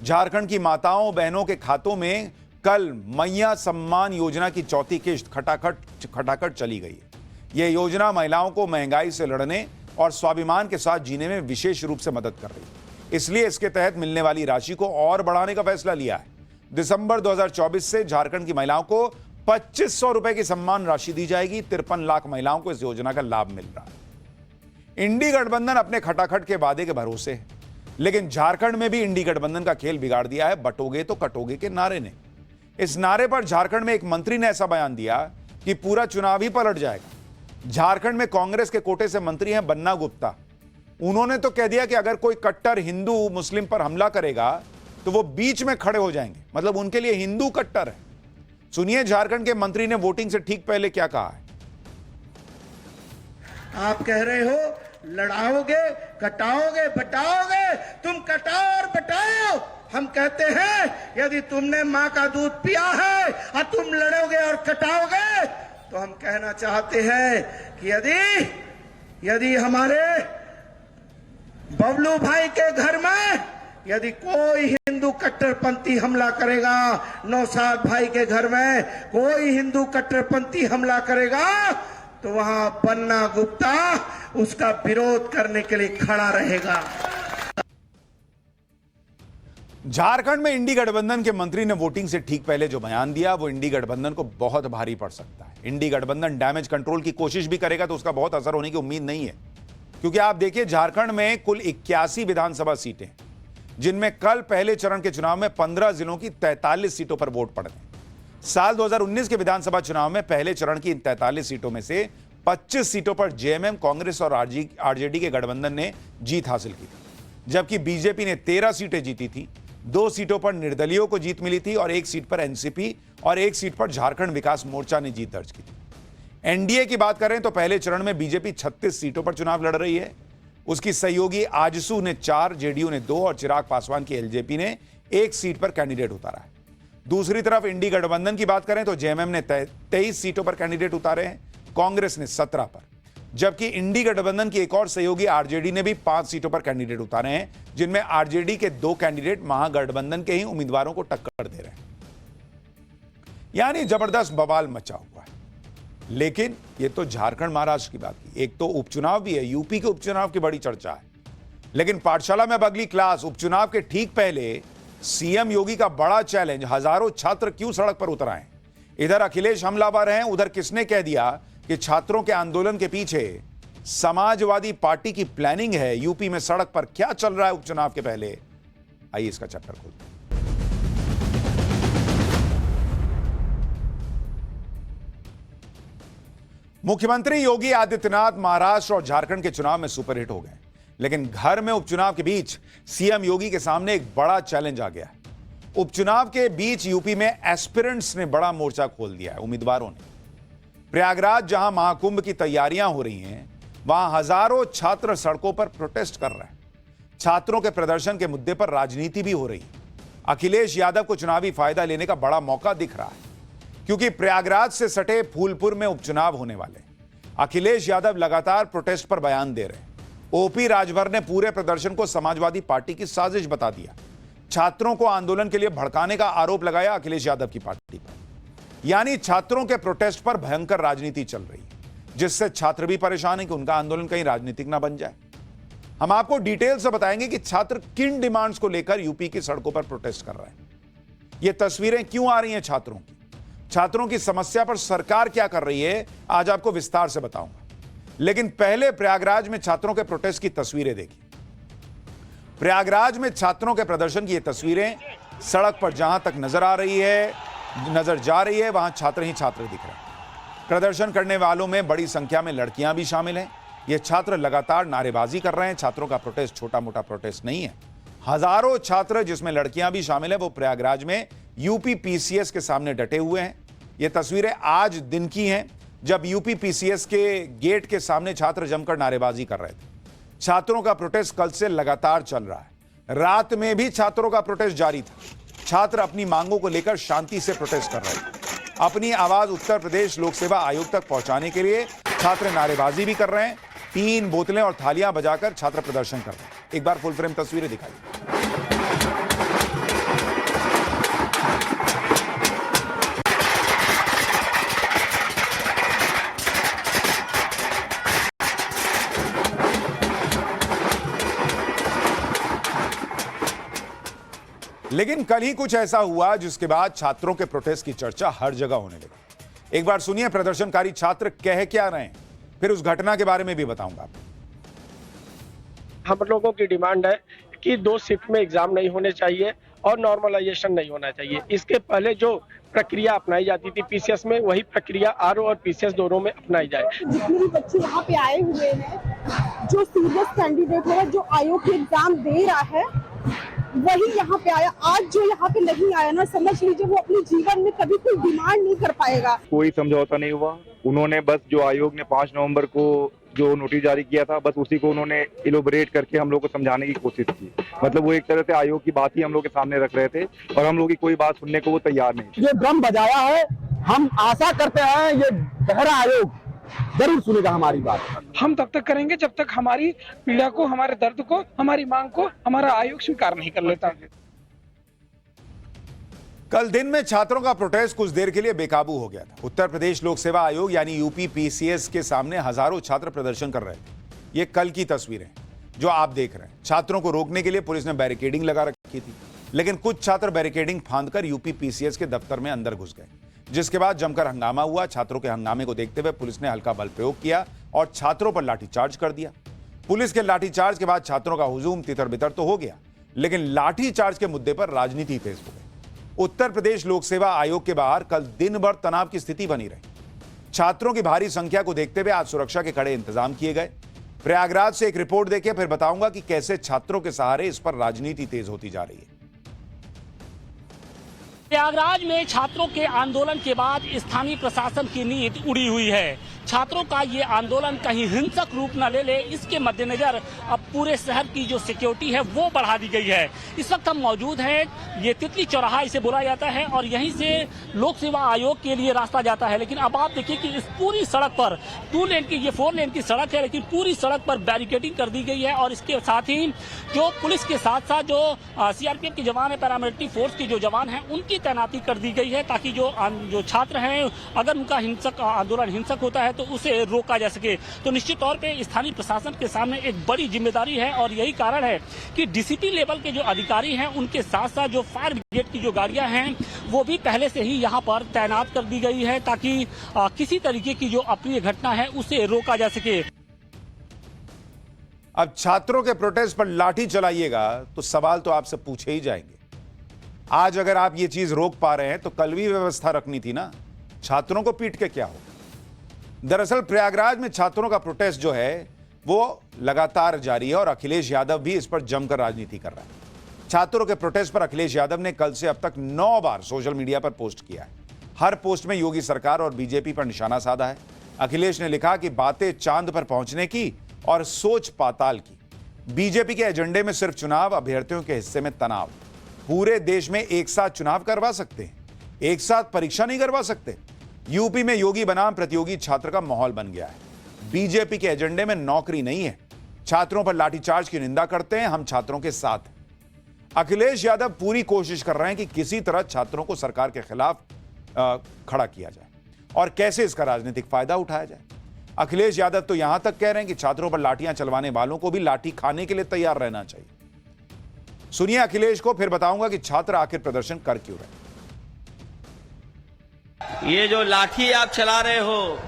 झारखंड की माताओं बहनों के खातों में कल मैया सम्मान योजना की चौथी किश्त खटाखट चली गई है। यह योजना महिलाओं को महंगाई से लड़ने और स्वाभिमान के साथ जीने में विशेष रूप से मदद कर रही है, इसलिए इसके तहत मिलने वाली राशि को और बढ़ाने का फैसला लिया है। दिसंबर 2024 से झारखंड की महिलाओं को 2500 रुपए की सम्मान राशि दी जाएगी। 53 लाख महिलाओं को इस योजना का लाभ मिल रहा है। इंडी गठबंधन अपने खटाखट के वादे के भरोसे है, लेकिन झारखंड में भी इंडी गठबंधन का खेल बिगाड़ दिया है बटोगे तो कटोगे के नारे ने। इस नारे पर झारखंड में एक मंत्री ने ऐसा बयान दिया कि पूरा चुनाव ही पलट जाएगा। झारखंड में कांग्रेस के कोटे से मंत्री हैं बन्ना गुप्ता। उन्होंने तो कह दिया कि अगर कोई कट्टर हिंदू मुस्लिम पर हमला करेगा तो वो बीच में खड़े हो जाएंगे, मतलब उनके लिए हिंदू कट्टर है। सुनिए झारखंड के मंत्री ने वोटिंग से ठीक पहले क्या कहा है। आप कह रहे हो लड़ाओगे, कटाओगे, बटाओगे, तुम कटाओ और बटाओ। हम कहते हैं यदि तुमने मां का दूध पिया है और तुम लड़ोगे और कटाओगे, तो हम कहना चाहते हैं कि यदि हमारे बबलू भाई के घर में यदि कोई हिंदू कट्टरपंथी हमला करेगा, नौशाद भाई के घर में कोई हिंदू कट्टरपंथी हमला करेगा, तो वहां बन्ना गुप्ता उसका विरोध करने के लिए खड़ा रहेगा। झारखंड में इंडी गठबंधन के मंत्री ने वोटिंग से ठीक पहले जो बयान दिया वो इंडी गठबंधन को बहुत भारी पड़ सकता है। इंडी गठबंधन डैमेज कंट्रोल की कोशिश भी करेगा तो उसका बहुत असर होने की उम्मीद नहीं है, क्योंकि आप देखिए झारखंड में कुल 81 विधानसभा सीटें, जिनमें कल पहले चरण के चुनाव में 15 जिलों की 43 सीटों पर वोट पड़े। साल 2019 के विधानसभा चुनाव में पहले चरण की इन 43 सीटों में से 25 सीटों पर जेएमएम, कांग्रेस और आरजेडी के गठबंधन ने जीत हासिल की थी, जबकि बीजेपी ने 13 सीटें जीती थी। 2 सीटों पर निर्दलियों को जीत मिली थी और 1 सीट पर एनसीपी और 1 सीट पर झारखंड विकास मोर्चा ने जीत दर्ज की थी। एनडीए की बात करें तो पहले चरण में बीजेपी 36 सीटों पर चुनाव लड़ रही है। उसकी सहयोगी आजसू ने 4, जेडीयू ने 2 और चिराग पासवान की एलजेपी ने 1 सीट पर कैंडिडेट उतारा है। दूसरी तरफ इंडी गठबंधन की बात करें तो जेएमएम ने 23 सीटों पर कैंडिडेट उतारे हैं, कांग्रेस ने 17 पर, जबकि इंडी गठबंधन की एक और सहयोगी आरजेडी ने भी 5 सीटों पर कैंडिडेट उतारे हैं, जिनमें आरजेडी के 2 कैंडिडेट महागठबंधन के ही उम्मीदवारों को टक्कर दे रहे हैं। यानी जबरदस्त बवाल मचा हुआ है। लेकिन यह तो झारखंड महाराष्ट्र की बात की, एक तो उपचुनाव भी है, यूपी के उपचुनाव की बड़ी चर्चा है। लेकिन पाठशाला में अब अगली क्लास, उपचुनाव के ठीक पहले सीएम योगी का बड़ा चैलेंज, हजारों छात्र क्यों सड़क पर उतर आए? इधर अखिलेश हमलावर हैं, उधर किसने कह दिया कि छात्रों के आंदोलन के पीछे समाजवादी पार्टी की प्लानिंग है? यूपी में सड़क पर क्या चल रहा है उपचुनाव के पहले, आइए इसका चक्कर खोलते हैं। मुख्यमंत्री योगी आदित्यनाथ महाराष्ट्र और झारखंड के चुनाव में सुपरहिट हो गए, लेकिन घर में उपचुनाव के बीच सीएम योगी के सामने एक बड़ा चैलेंज आ गया है। उपचुनाव के बीच यूपी में एस्पिरेंट्स ने बड़ा मोर्चा खोल दिया है, उम्मीदवारों ने। प्रयागराज जहां महाकुंभ की तैयारियां हो रही हैं, वहां हजारों छात्र सड़कों पर प्रोटेस्ट कर रहे हैं। छात्रों के प्रदर्शन के मुद्दे पर राजनीति भी हो रही है। अखिलेश यादव को चुनावी फायदा लेने का बड़ा मौका दिख रहा है, क्योंकि प्रयागराज से सटे फूलपुर में उपचुनाव होने वाले। अखिलेश यादव लगातार प्रोटेस्ट पर बयान दे रहे हैं। ओपी राजभर ने पूरे प्रदर्शन को समाजवादी पार्टी की साजिश बता दिया। छात्रों को आंदोलन के लिए भड़काने का आरोप लगाया अखिलेश यादव की पार्टी पर। यानी छात्रों के प्रोटेस्ट पर भयंकर राजनीति चल रही है, जिससे छात्र भी परेशान है कि उनका आंदोलन कहीं राजनीतिक ना बन जाए। हम आपको डिटेल से बताएंगे कि छात्र किन डिमांड्स को लेकर यूपी की सड़कों पर प्रोटेस्ट कर रहे हैं। ये तस्वीरें क्यों आ रही हैं छात्रों की, छात्रों की समस्या पर सरकार क्या कर रही है, आज आपको विस्तार से बताऊंगा। लेकिन पहले प्रयागराज में छात्रों के प्रोटेस्ट की तस्वीरें देखिए। प्रयागराज में छात्रों के प्रदर्शन की ये तस्वीरें, सड़क पर जहां तक नजर जा रही है वहां छात्र ही छात्र दिख रहे हैं। प्रदर्शन करने वालों में बड़ी संख्या में लड़कियां भी शामिल हैं। ये छात्र लगातार नारेबाजी कर रहे हैं। छात्रों का प्रोटेस्ट छोटा मोटा प्रोटेस्ट नहीं है। हजारों छात्र, जिसमें लड़कियां भी शामिल हैं, वो प्रयागराज में यूपी पीसीएस के सामने डटे हुए हैं। ये तस्वीरें आज दिन की हैं, जब यूपी पीसीएस के गेट के सामने छात्र जमकर नारेबाजी कर रहे थे। छात्रों का प्रोटेस्ट कल से लगातार चल रहा है। रात में भी छात्रों का प्रोटेस्ट जारी था। छात्र अपनी मांगों को लेकर शांति से प्रोटेस्ट कर रहे थे। अपनी आवाज उत्तर प्रदेश लोक सेवा आयोग तक पहुंचाने के लिए छात्र नारेबाजी भी कर रहे हैं। 3 बोतलें और थालियां बजाकर छात्र प्रदर्शन कर रहे हैं। एक बार फुल फ्रेम तस्वीरें दिखाइए। लेकिन कल ही कुछ ऐसा हुआ जिसके बाद छात्रों के प्रोटेस्ट की चर्चा हर जगह होने लगी। एक बार सुनिए प्रदर्शनकारी छात्र कह क्या रहे हैं, फिर उस घटना के बारे में भी बताऊंगा। हम लोगों की डिमांड है कि 2 शिफ्ट में एग्जाम नहीं होने चाहिए और नॉर्मलाइजेशन नहीं होना चाहिए। इसके पहले जो प्रक्रिया अपनाई जाती थी पीसीएस में, वही प्रक्रिया आरओ और पीसीएस दोनों में अपनाई जाए। जितने भी बच्चे यहाँ पे आए हुए हैं, जो सीरियस कैंडिडेट है, जो आयोग के एग्जाम दे रहा है, वही यहाँ पे आया। आज जो यहाँ पे नहीं आया ना, समझ लीजिए वो अपने जीवन में कभी कोई डिमांड नहीं कर पाएगा। कोई समझौता नहीं हुआ। उन्होंने बस जो आयोग ने 5 नवंबर को जो नोटिस जारी किया था, बस उसी को उन्होंने इलोबरेट करके हम लोग को समझाने की कोशिश की। मतलब वो एक तरह से आयोग की बात ही हम लोग के सामने रख रहे थे और हम लोग की कोई बात सुनने को वो तैयार नहीं। ये ड्रम बजाया है, हम आशा करते हैं ये बहरा आयोग जरूर सुनेगा हमारी बात। हम तब तक करेंगे जब तक हमारी पीड़ा को, हमारे दर्द को, हमारी मांग को हमारा आयोग स्वीकार नहीं कर लेता। कल दिन में छात्रों का प्रोटेस्ट कुछ देर के लिए बेकाबू हो गया था। उत्तर प्रदेश लोक सेवा आयोग यानी यूपी पीसीएस के सामने हजारों छात्र प्रदर्शन कर रहे थे। ये कल की तस्वीरें जो आप देख रहे हैं। छात्रों को रोकने के लिए पुलिस ने बैरिकेडिंग लगा रखी थी, लेकिन कुछ छात्र बैरिकेडिंग फांदकर यूपी पीसीएस के दफ्तर में अंदर घुस गए, जिसके बाद जमकर हंगामा हुआ। छात्रों के हंगामे को देखते हुए पुलिस ने हल्का बल प्रयोग किया और छात्रों पर लाठीचार्ज कर दिया। पुलिस के लाठीचार्ज के बाद छात्रों का हुजूम तितर बितर तो हो गया, लेकिन लाठीचार्ज के मुद्दे पर राजनीति तेज हो गई। उत्तर प्रदेश लोक सेवा आयोग के बाहर कल दिन भर तनाव की स्थिति बनी रही। छात्रों की भारी संख्या को देखते हुए आज सुरक्षा के कड़े इंतजाम किए गए। प्रयागराज से एक रिपोर्ट देखिए, फिर बताऊंगा कि कैसे छात्रों के सहारे इस पर राजनीति तेज होती जा रही है। प्रयागराज में छात्रों के आंदोलन के बाद स्थानीय प्रशासन की नींद उड़ी हुई है। छात्रों का ये आंदोलन कहीं हिंसक रूप न ले इसके मद्देनजर अब पूरे शहर की जो सिक्योरिटी है वो बढ़ा दी गई है। इस वक्त हम मौजूद हैं, ये तितली चौराहा इसे बोला जाता है और यहीं से लोक सेवा आयोग के लिए रास्ता जाता है। लेकिन अब आप देखिए कि इस पूरी सड़क पर 2 लेन की, ये 4 लेन की सड़क है, लेकिन पूरी सड़क पर बैरिकेडिंग कर दी गई है और इसके साथ ही जो पुलिस के साथ साथ जो सीआरपीएफ के जवान है, पैरामिलिट्री फोर्स के जो जवान हैं, उनकी तैनाती कर दी गई है ताकि जो छात्र हैं अगर उनका हिंसक आंदोलन हिंसक होता है तो उसे रोका जा सके। तो निश्चित तौर पे स्थानीय प्रशासन के सामने एक बड़ी जिम्मेदारी है और यही कारण है कि डीसीपी लेवल के जो अधिकारी हैं उनके साथ साथ जो फायर ब्रिगेड की जो गाड़ियां हैं वो भी पहले से ही यहाँ पर तैनात कर दी गई है ताकि किसी तरीके की जो अप्रिय घटना है उसे रोका जा सके। अब छात्रों के प्रोटेस्ट पर लाठी चलाइएगा तो सवाल तो आपसे पूछे ही जाएंगे। आज अगर आप ये चीज रोक पा रहे हैं तो कल भी व्यवस्था रखनी थी ना, छात्रों को पीट के क्या होगा। दरअसल प्रयागराज में छात्रों का प्रोटेस्ट जो है वो लगातार जारी है और अखिलेश यादव भी इस पर जमकर राजनीति कर रहा है। छात्रों के प्रोटेस्ट पर अखिलेश यादव ने कल से अब तक 9 बार सोशल मीडिया पर पोस्ट किया है। हर पोस्ट में योगी सरकार और बीजेपी पर निशाना साधा है। अखिलेश ने लिखा कि बातें चांद पर पहुंचने की और सोच पाताल की। बीजेपी के एजेंडे में सिर्फ चुनाव, अभ्यर्थियों के हिस्से में तनाव। पूरे देश में एक साथ चुनाव करवा सकते हैं, एक साथ परीक्षा नहीं करवा सकते। यूपी में योगी बनाम प्रतियोगी छात्र का माहौल बन गया है। बीजेपी के एजेंडे में नौकरी नहीं है। छात्रों पर लाठीचार्ज की निंदा करते हैं, हम छात्रों के साथ हैं। अखिलेश यादव पूरी कोशिश कर रहे हैं कि किसी तरह छात्रों को सरकार के खिलाफ खड़ा किया जाए और कैसे इसका राजनीतिक फायदा उठाया जाए। अखिलेश यादव तो यहां तक कह रहे हैं कि छात्रों पर लाठियां चलवाने वालों को भी लाठी खाने के लिए तैयार रहना चाहिए। सुनिए अखिलेश को, फिर बताऊंगा कि छात्र आखिर प्रदर्शन कर क्यों रहे। ये जो लाठी आप चला रहे हो,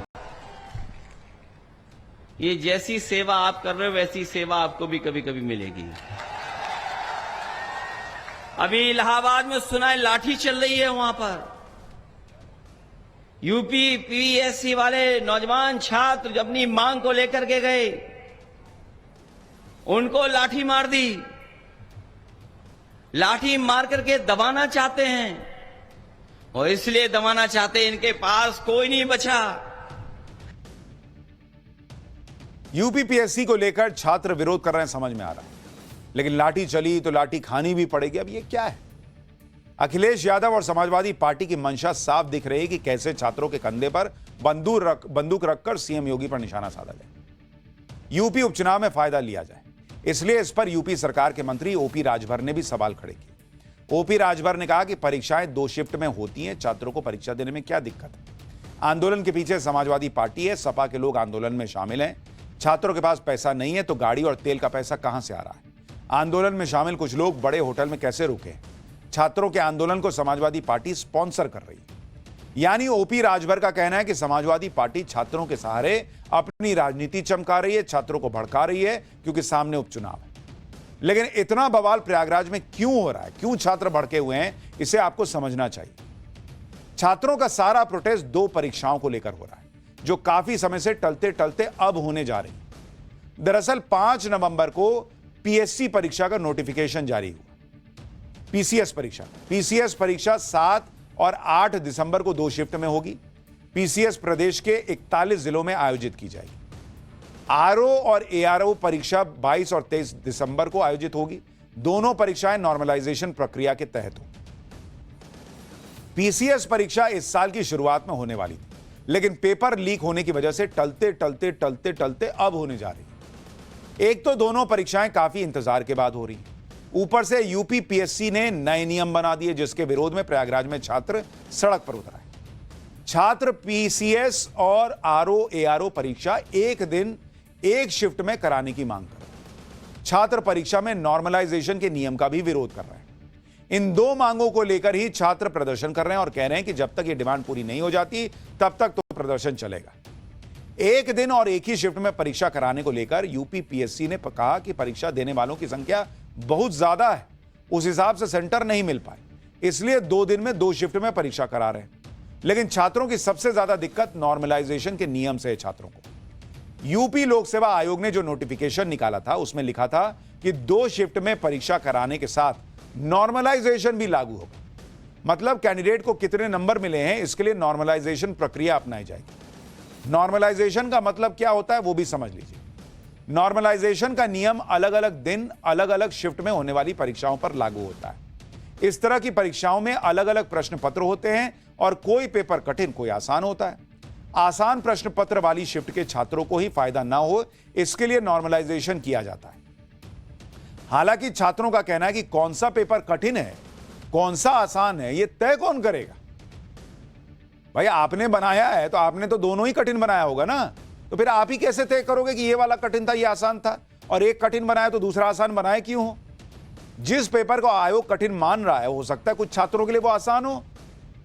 ये जैसी सेवा आप कर रहे हो वैसी सेवा आपको भी कभी कभी मिलेगी। अभी इलाहाबाद में सुना है लाठी चल रही है, वहां पर यूपी पीएससी वाले नौजवान छात्र अपनी मांग को लेकर के गए, उनको लाठी मार दी। लाठी मार करके दबाना चाहते हैं और इसलिए दबाना चाहते हैं, इनके पास कोई नहीं बचा। यूपीपीएससी को लेकर छात्र विरोध कर रहे हैं, समझ में आ रहा है, लेकिन लाठी चली तो लाठी खानी भी पड़ेगी। अब ये क्या है? अखिलेश यादव और समाजवादी पार्टी की मंशा साफ दिख रही है कि कैसे छात्रों के कंधे पर बंदूक रखकर सीएम योगी पर निशाना साधा जाए, यूपी उपचुनाव में फायदा लिया जाए। इसलिए इस पर यूपी सरकार के मंत्री ओपी राजभर ने भी सवाल खड़े किए। ओपी राजभर ने कहा कि परीक्षाएं 2 शिफ्ट में होती हैं, छात्रों को परीक्षा देने में क्या दिक्कत है। आंदोलन के पीछे समाजवादी पार्टी है, सपा के लोग आंदोलन में शामिल हैं। छात्रों के पास पैसा नहीं है तो गाड़ी और तेल का पैसा कहां से आ रहा है? आंदोलन में शामिल कुछ लोग बड़े होटल में कैसे रुके? छात्रों के आंदोलन को समाजवादी पार्टी स्पॉन्सर कर रही है। यानी ओपी राजभर का कहना है कि समाजवादी पार्टी छात्रों के सहारे अपनी राजनीति चमका रही है, छात्रों को भड़का रही है क्योंकि सामने उपचुनाव है। लेकिन इतना बवाल प्रयागराज में क्यों हो रहा है, क्यों छात्र भड़के हुए हैं, इसे आपको समझना चाहिए। छात्रों का सारा प्रोटेस्ट 2 परीक्षाओं को लेकर हो रहा है जो काफी समय से टलते टलते अब होने जा रही है। दरअसल 5 नवंबर को पीएससी परीक्षा का नोटिफिकेशन जारी हुआ। पीसीएस परीक्षा 7 और 8 दिसंबर को 2 शिफ्ट में होगी। पीसीएस प्रदेश के 41 जिलों में आयोजित की जाएगी। आरओ और एआरओ परीक्षा 22 और 23 दिसंबर को आयोजित होगी। दोनों परीक्षाएं नॉर्मलाइजेशन प्रक्रिया के तहत होंगी। पीसीएस परीक्षा इस साल की शुरुआत में होने वाली थी, लेकिन पेपर लीक होने की वजह से टलते अब होने जा रही है। एक तो दोनों परीक्षाएं काफी इंतजार के बाद हो रही हैं, ऊपर से यूपी पीएससी ने नए नियम बना दिए जिसके विरोध में प्रयागराज में छात्र सड़क पर उतरे। छात्र पीसीएस और आरओ एआरओ परीक्षा एक दिन एक शिफ्ट में कराने की मांग कर रहे हैं। छात्र परीक्षा में नॉर्मलाइजेशन के नियम का भी विरोध कर रहे हैं। इन 2 मांगों को लेकर ही छात्र प्रदर्शन कर रहे हैं और कह रहे हैं कि जब तक ये डिमांड पूरी नहीं हो जाती तब तक तो प्रदर्शन चलेगा। एक दिन और एक ही शिफ्ट में परीक्षा कराने को लेकर यूपी पीएससी ने कहा कि परीक्षा देने वालों की संख्या बहुत ज्यादा है, उस हिसाब से सेंटर नहीं मिल पाए, इसलिए 2 दिन में 2 शिफ्ट में परीक्षा करा रहे हैं। लेकिन छात्रों की सबसे ज्यादा दिक्कत नॉर्मलाइजेशन के नियम से है। छात्रों को यूपी लोक सेवा आयोग ने जो नोटिफिकेशन निकाला था उसमें लिखा था कि 2 शिफ्ट में परीक्षा कराने के साथ नॉर्मलाइजेशन भी लागू होगा। मतलब कैंडिडेट को कितने नंबर मिले हैं इसके लिए नॉर्मलाइजेशन प्रक्रिया अपनाई जाएगी। नॉर्मलाइजेशन का मतलब क्या होता है वो भी समझ लीजिए। नॉर्मलाइजेशन का नियम अलग अलग दिन अलग अलग शिफ्ट में होने वाली परीक्षाओं पर लागू होता है। इस तरह की परीक्षाओं में अलग अलग प्रश्न पत्र होते हैं और कोई पेपर कठिन कोई आसान होता है। आसान प्रश्न पत्र वाली शिफ्ट के छात्रों को ही फायदा ना हो इसके लिए नॉर्मलाइजेशन किया जाता है। हालांकि छात्रों का कहना है कि कौन सा पेपर कठिन है कौन सा आसान है यह तय कौन करेगा। भाई आपने बनाया है तो आपने तो दोनों ही कठिन बनाया होगा ना, तो फिर आप ही कैसे तय करोगे कि ये वाला कठिन था ये आसान था, और एक कठिन बनाया तो दूसरा आसान बनाए क्यों हो। जिस पेपर को आयोग कठिन मान रहा है हो सकता है कुछ छात्रों के लिए वो आसान हो,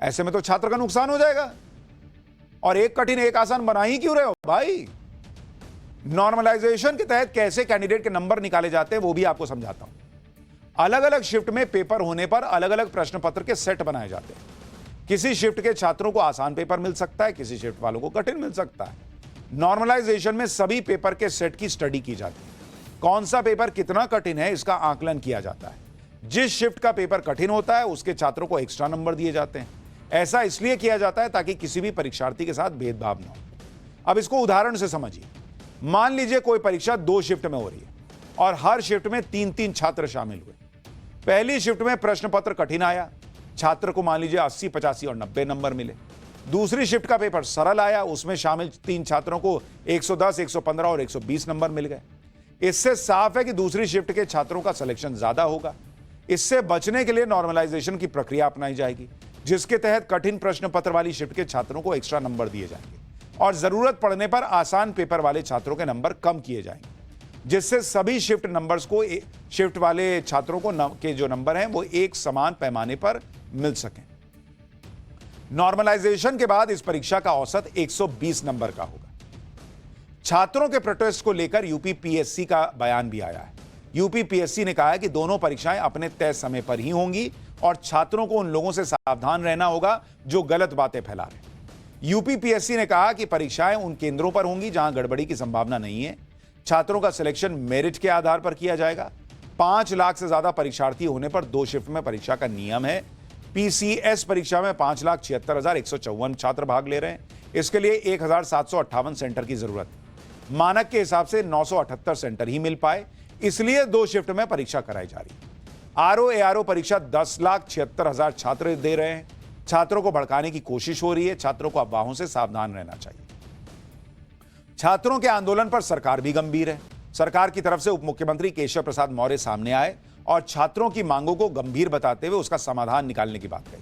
ऐसे में तो छात्र का नुकसान हो जाएगा। और एक कठिन एक आसान बना ही क्यों रहे हो भाई। नॉर्मलाइजेशन के तहत कैसे कैंडिडेट के नंबर निकाले जाते हैं वो भी आपको समझाता हूं। अलग अलग शिफ्ट में पेपर होने पर अलग अलग प्रश्न पत्र के सेट बनाए जाते हैं। किसी शिफ्ट के छात्रों को आसान पेपर मिल सकता है, किसी शिफ्ट वालों को कठिन मिल सकता है। नॉर्मलाइजेशन में सभी पेपर के सेट की स्टडी की जाती है। कौन सा पेपर कितना कठिन है इसका आकलन किया जाता है। जिस शिफ्ट का पेपर कठिन होता है उसके छात्रों को एक्स्ट्रा नंबर दिए जाते हैं। ऐसा इसलिए किया जाता है ताकि किसी भी परीक्षार्थी के साथ भेदभाव न हो। अब इसको उदाहरण से समझिए। मान लीजिए कोई परीक्षा 2 शिफ्ट में हो रही है और हर शिफ्ट में 3-3 छात्र शामिल हुए। पहली शिफ्ट में प्रश्न पत्र कठिन आया, छात्र को मान लीजिए 80, 85 और 90 नंबर मिले। दूसरी शिफ्ट का पेपर सरल आया, उसमें शामिल 3 छात्रों को 110, 115 और 120 नंबर मिल गए। इससे साफ है कि दूसरी शिफ्ट के छात्रों का सिलेक्शन ज्यादा होगा। इससे बचने के लिए नॉर्मलाइजेशन की प्रक्रिया अपनाई जाएगी जिसके तहत कठिन प्रश्न पत्र वाली शिफ्ट के छात्रों को एक्स्ट्रा नंबर दिए जाएंगे और जरूरत पड़ने पर आसान पेपर वाले छात्रों के नंबर कम किए जाएंगे, जिससे सभी शिफ्ट नंबर्स को शिफ्ट वाले छात्रों को के जो नंबर हैं वो एक समान पैमाने पर मिल सकें। नॉर्मलाइजेशन के बाद इस परीक्षा का औसत 120 नंबर का होगा। छात्रों के प्रोटेस्ट को लेकर यूपी पीएससी का बयान भी आया है। यूपी पीएससी ने कहा है कि दोनों परीक्षाएं अपने तय समय पर ही होंगी और छात्रों को उन लोगों से सावधान रहना होगा जो गलत बातें फैला रहे हैं। यूपी पीएससी ने कहा कि परीक्षाएं उन केंद्रों पर होंगी जहां गड़बड़ी की संभावना नहीं है। छात्रों का सिलेक्शन मेरिट के आधार पर किया जाएगा। 5 लाख से ज्यादा परीक्षार्थी होने पर 2 शिफ्ट में परीक्षा का नियम है। पीसीएस परीक्षा में 5,76,154 छात्र भाग ले रहे हैं। इसके लिए 1,758 सेंटर की जरूरत है। मानक के हिसाब से 978 सेंटर ही मिल पाए, इसलिए 2 शिफ्ट में परीक्षा कराई जा रही है। आरओ परीक्षा 10,76,000 छात्र दे रहे हैं। छात्रों को भड़काने की कोशिश हो रही है। छात्रों को अफवाहों से सावधान रहना चाहिए। छात्रों के आंदोलन पर सरकार भी गंभीर है। सरकार की तरफ से उप मुख्यमंत्री केशव प्रसाद मौर्य सामने आए और छात्रों की मांगों को गंभीर बताते हुए उसका समाधान निकालने की बात कही।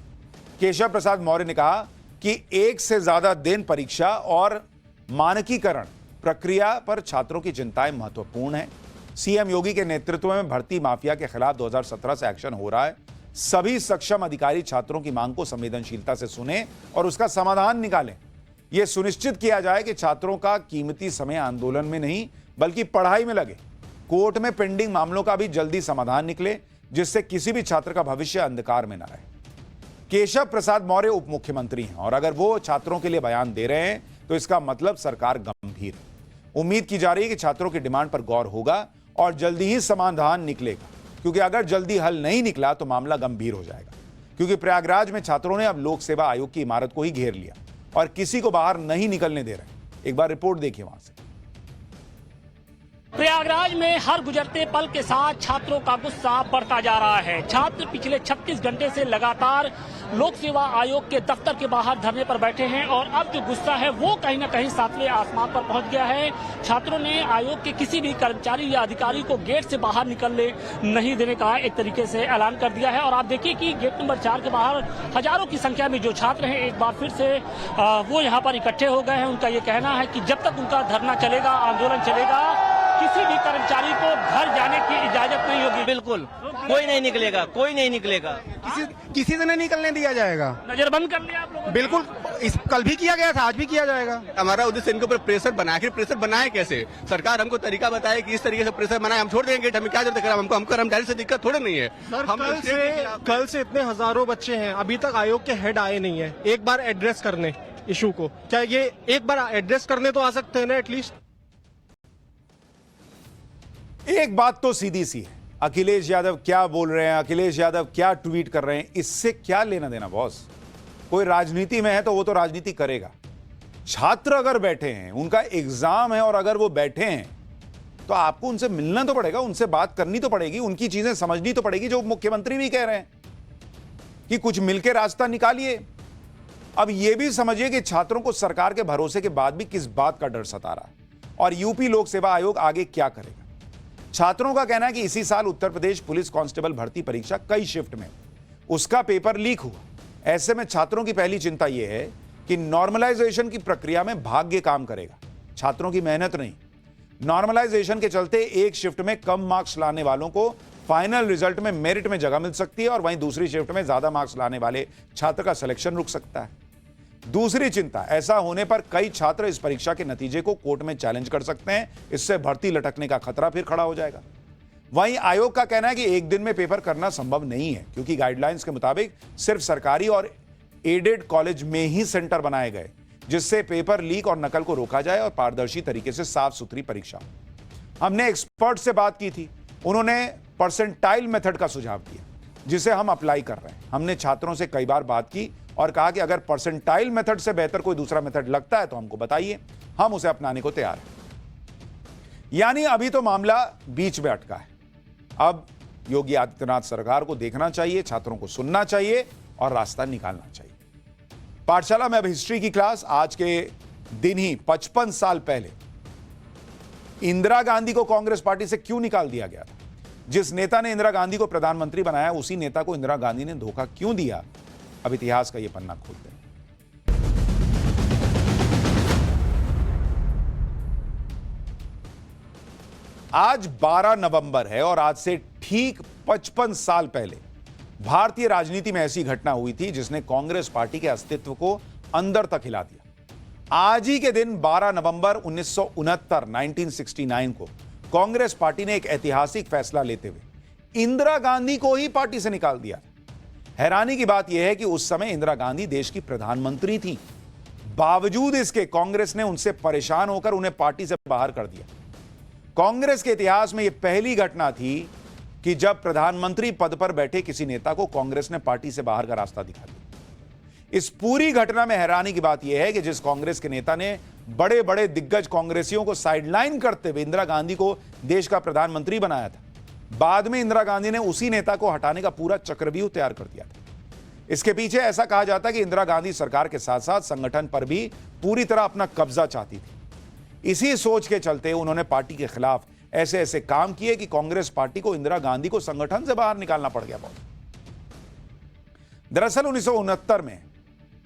केशव प्रसाद मौर्य ने कहा कि 1 से ज्यादा दिन परीक्षा और मानकीकरण प्रक्रिया पर छात्रों की चिंताएं महत्वपूर्ण हैं। सीएम योगी के नेतृत्व में भर्ती माफिया के खिलाफ 2017 से एक्शन हो रहा है। सभी सक्षम अधिकारी छात्रों की मांग को संवेदनशीलता से सुने और उसका समाधान निकालें। यह सुनिश्चित किया जाए कि छात्रों का कीमती समय आंदोलन में नहीं बल्कि पढ़ाई में लगे। कोर्ट में पेंडिंग मामलों का भी जल्दी समाधान निकले जिससे किसी भी छात्र का भविष्य अंधकार में न रहे। केशव प्रसाद मौर्य उप मुख्यमंत्री हैं और अगर वो छात्रों के लिए बयान दे रहे हैं तो इसका मतलब सरकार गंभीर है। उम्मीद की जा रही है कि छात्रों की डिमांड पर गौर होगा और जल्दी ही समाधान निकलेगा, क्योंकि अगर जल्दी हल नहीं निकला तो मामला गंभीर हो जाएगा। क्योंकि प्रयागराज में छात्रों ने अब लोक सेवा आयोग की इमारत को ही घेर लिया और किसी को बाहर नहीं निकलने दे रहे। एक बार रिपोर्ट देखिए वहां से। प्रयागराज में हर गुजरते पल के साथ छात्रों का गुस्सा बढ़ता जा रहा है। छात्र पिछले 36 घंटे से लगातार लोक सेवा आयोग के दफ्तर के बाहर धरने पर बैठे हैं और अब जो गुस्सा है वो कहीं ना कहीं 7वें आसमान पर पहुंच गया है। छात्रों ने आयोग के किसी भी कर्मचारी या अधिकारी को गेट से बाहर निकलने नहीं देने का एक तरीके से ऐलान कर दिया है। और आप देखिए कि गेट नंबर 4 के बाहर हजारों की संख्या में जो छात्र हैं एक बार फिर से वो यहाँ पर इकट्ठे हो गए हैं। उनका ये कहना है कि जब तक उनका धरना चलेगा, आंदोलन चलेगा, किसी भी कर्मचारी को घर जाने की इजाजत नहीं होगी। बिल्कुल कोई नहीं निकलेगा, कोई नहीं निकलेगा, किसी से नहीं निकलने दिया जाएगा। नजरबंद कर लिया आप लोगों। बिल्कुल, कल भी किया गया था, आज भी किया जाएगा। हमारा उद्देश्य इनके ऊपर प्रेशर बनाए। प्रेशर बनाए कैसे? सरकार हमको तरीका बताए कि इस तरीके से प्रेशर बनाए, हम छोड़ देंगे। हमें क्या जरूरत है? हमको कर्मचारी से दिक्कत थोड़े नहीं है। कल से इतने हजारों बच्चे हैं, अभी तक आयोग के हेड आए नहीं है एक बार एड्रेस करने इशू को। क्या ये एक बार एड्रेस करने तो आ सकते हैं ना एटलीस्ट? एक बात तो सीधी सी है, अखिलेश यादव क्या बोल रहे हैं, अखिलेश यादव क्या ट्वीट कर रहे हैं, इससे क्या लेना देना बॉस। कोई राजनीति में है तो वो तो राजनीति करेगा। छात्र अगर बैठे हैं, उनका एग्जाम है और अगर वो बैठे हैं तो आपको उनसे मिलना तो पड़ेगा, उनसे बात करनी तो पड़ेगी, उनकी चीजें समझनी तो पड़ेगी, जो मुख्यमंत्री भी कह रहे हैं कि कुछ मिलकर रास्ता निकालिए। अब यह भी समझिए कि छात्रों को सरकार के भरोसे के बाद भी किस बात का डर सता रहा है और यूपी लोक सेवा आयोग आगे क्या करेगा। छात्रों का कहना है कि इसी साल उत्तर प्रदेश पुलिस कांस्टेबल भर्ती परीक्षा कई शिफ्ट में, उसका पेपर लीक हुआ। ऐसे में छात्रों की पहली चिंता यह है कि नॉर्मलाइजेशन की प्रक्रिया में भाग्य काम करेगा, छात्रों की मेहनत नहीं। नॉर्मलाइजेशन के चलते एक शिफ्ट में कम मार्क्स लाने वालों को फाइनल रिजल्ट में मेरिट में जगह मिल सकती है और वहीं दूसरी शिफ्ट में ज्यादा मार्क्स लाने वाले छात्र का सिलेक्शन रुक सकता है। दूसरी चिंता, ऐसा होने पर कई छात्र इस परीक्षा के नतीजे को कोर्ट में चैलेंज कर सकते हैं, इससे भर्ती लटकने का खतरा फिर खड़ा हो जाएगा। वहीं आयोग का कहना है कि एक दिन में पेपर करना संभव नहीं है, क्योंकि गाइडलाइंस के मुताबिक सिर्फ सरकारी और एडेड कॉलेज में ही सेंटर बनाए गए, जिससे पेपर लीक और नकल को रोका जाए और पारदर्शी तरीके से साफ सुथरी परीक्षा। हमने एक्सपर्ट से बात की थी, उन्होंने परसेंटाइल मेथड का सुझाव दिया, जिसे हम अप्लाई कर रहे हैं। हमने छात्रों से कई बार बात की और कहा कि अगर परसेंटाइल मेथड से बेहतर कोई दूसरा मेथड लगता है तो हमको बताइए, हम उसे अपनाने को तैयार हैं। यानी अभी तो मामला बीच में अटका है। अब योगी आदित्यनाथ सरकार को देखना चाहिए, छात्रों को सुनना चाहिए और रास्ता निकालना चाहिए। पाठशाला में अब हिस्ट्री की क्लास। आज के दिन ही 55 साल पहले इंदिरा गांधी को कांग्रेस पार्टी से क्यों निकाल दिया गया था? जिस नेता ने इंदिरा गांधी को प्रधानमंत्री बनाया, उसी नेता को इंदिरा गांधी ने धोखा क्यों दिया? अब इतिहास का यह पन्ना खोलते हैं। आज 12 नवंबर है और आज से ठीक 55 साल पहले भारतीय राजनीति में ऐसी घटना हुई थी जिसने कांग्रेस पार्टी के अस्तित्व को अंदर तक हिला दिया। आज ही के दिन 12 नवंबर 1969 को कांग्रेस पार्टी ने एक ऐतिहासिक फैसला लेते हुए इंदिरा गांधी को ही पार्टी से निकाल दिया। हैरानी की बात यह है कि उस समय इंदिरा गांधी देश की प्रधानमंत्री थी, बावजूद इसके कांग्रेस ने उनसे परेशान होकर उन्हें पार्टी से बाहर कर दिया। कांग्रेस के इतिहास में यह पहली घटना थी कि जब प्रधानमंत्री पद पर बैठे किसी नेता को कांग्रेस ने पार्टी से बाहर का रास्ता दिखा दिया। इस पूरी घटना में हैरानी की बात यह है कि जिस कांग्रेस के नेता ने बड़े बड़े दिग्गज कांग्रेसियों को साइडलाइन करते हुए इंदिरा गांधी को देश का प्रधानमंत्री बनाया था, बाद में इंदिरा गांधी ने उसी नेता को हटाने का पूरा चक्रव्यूह तैयार कर दिया था। इसके पीछे ऐसा कहा जाता है कि इंदिरा गांधी सरकार के साथ साथ संगठन पर भी पूरी तरह अपना कब्जा चाहती थी। इसी सोच के चलते उन्होंने पार्टी के खिलाफ ऐसे ऐसे काम किए कि कांग्रेस पार्टी को इंदिरा गांधी को संगठन से बाहर निकालना पड़ गया। दरअसल 1969 में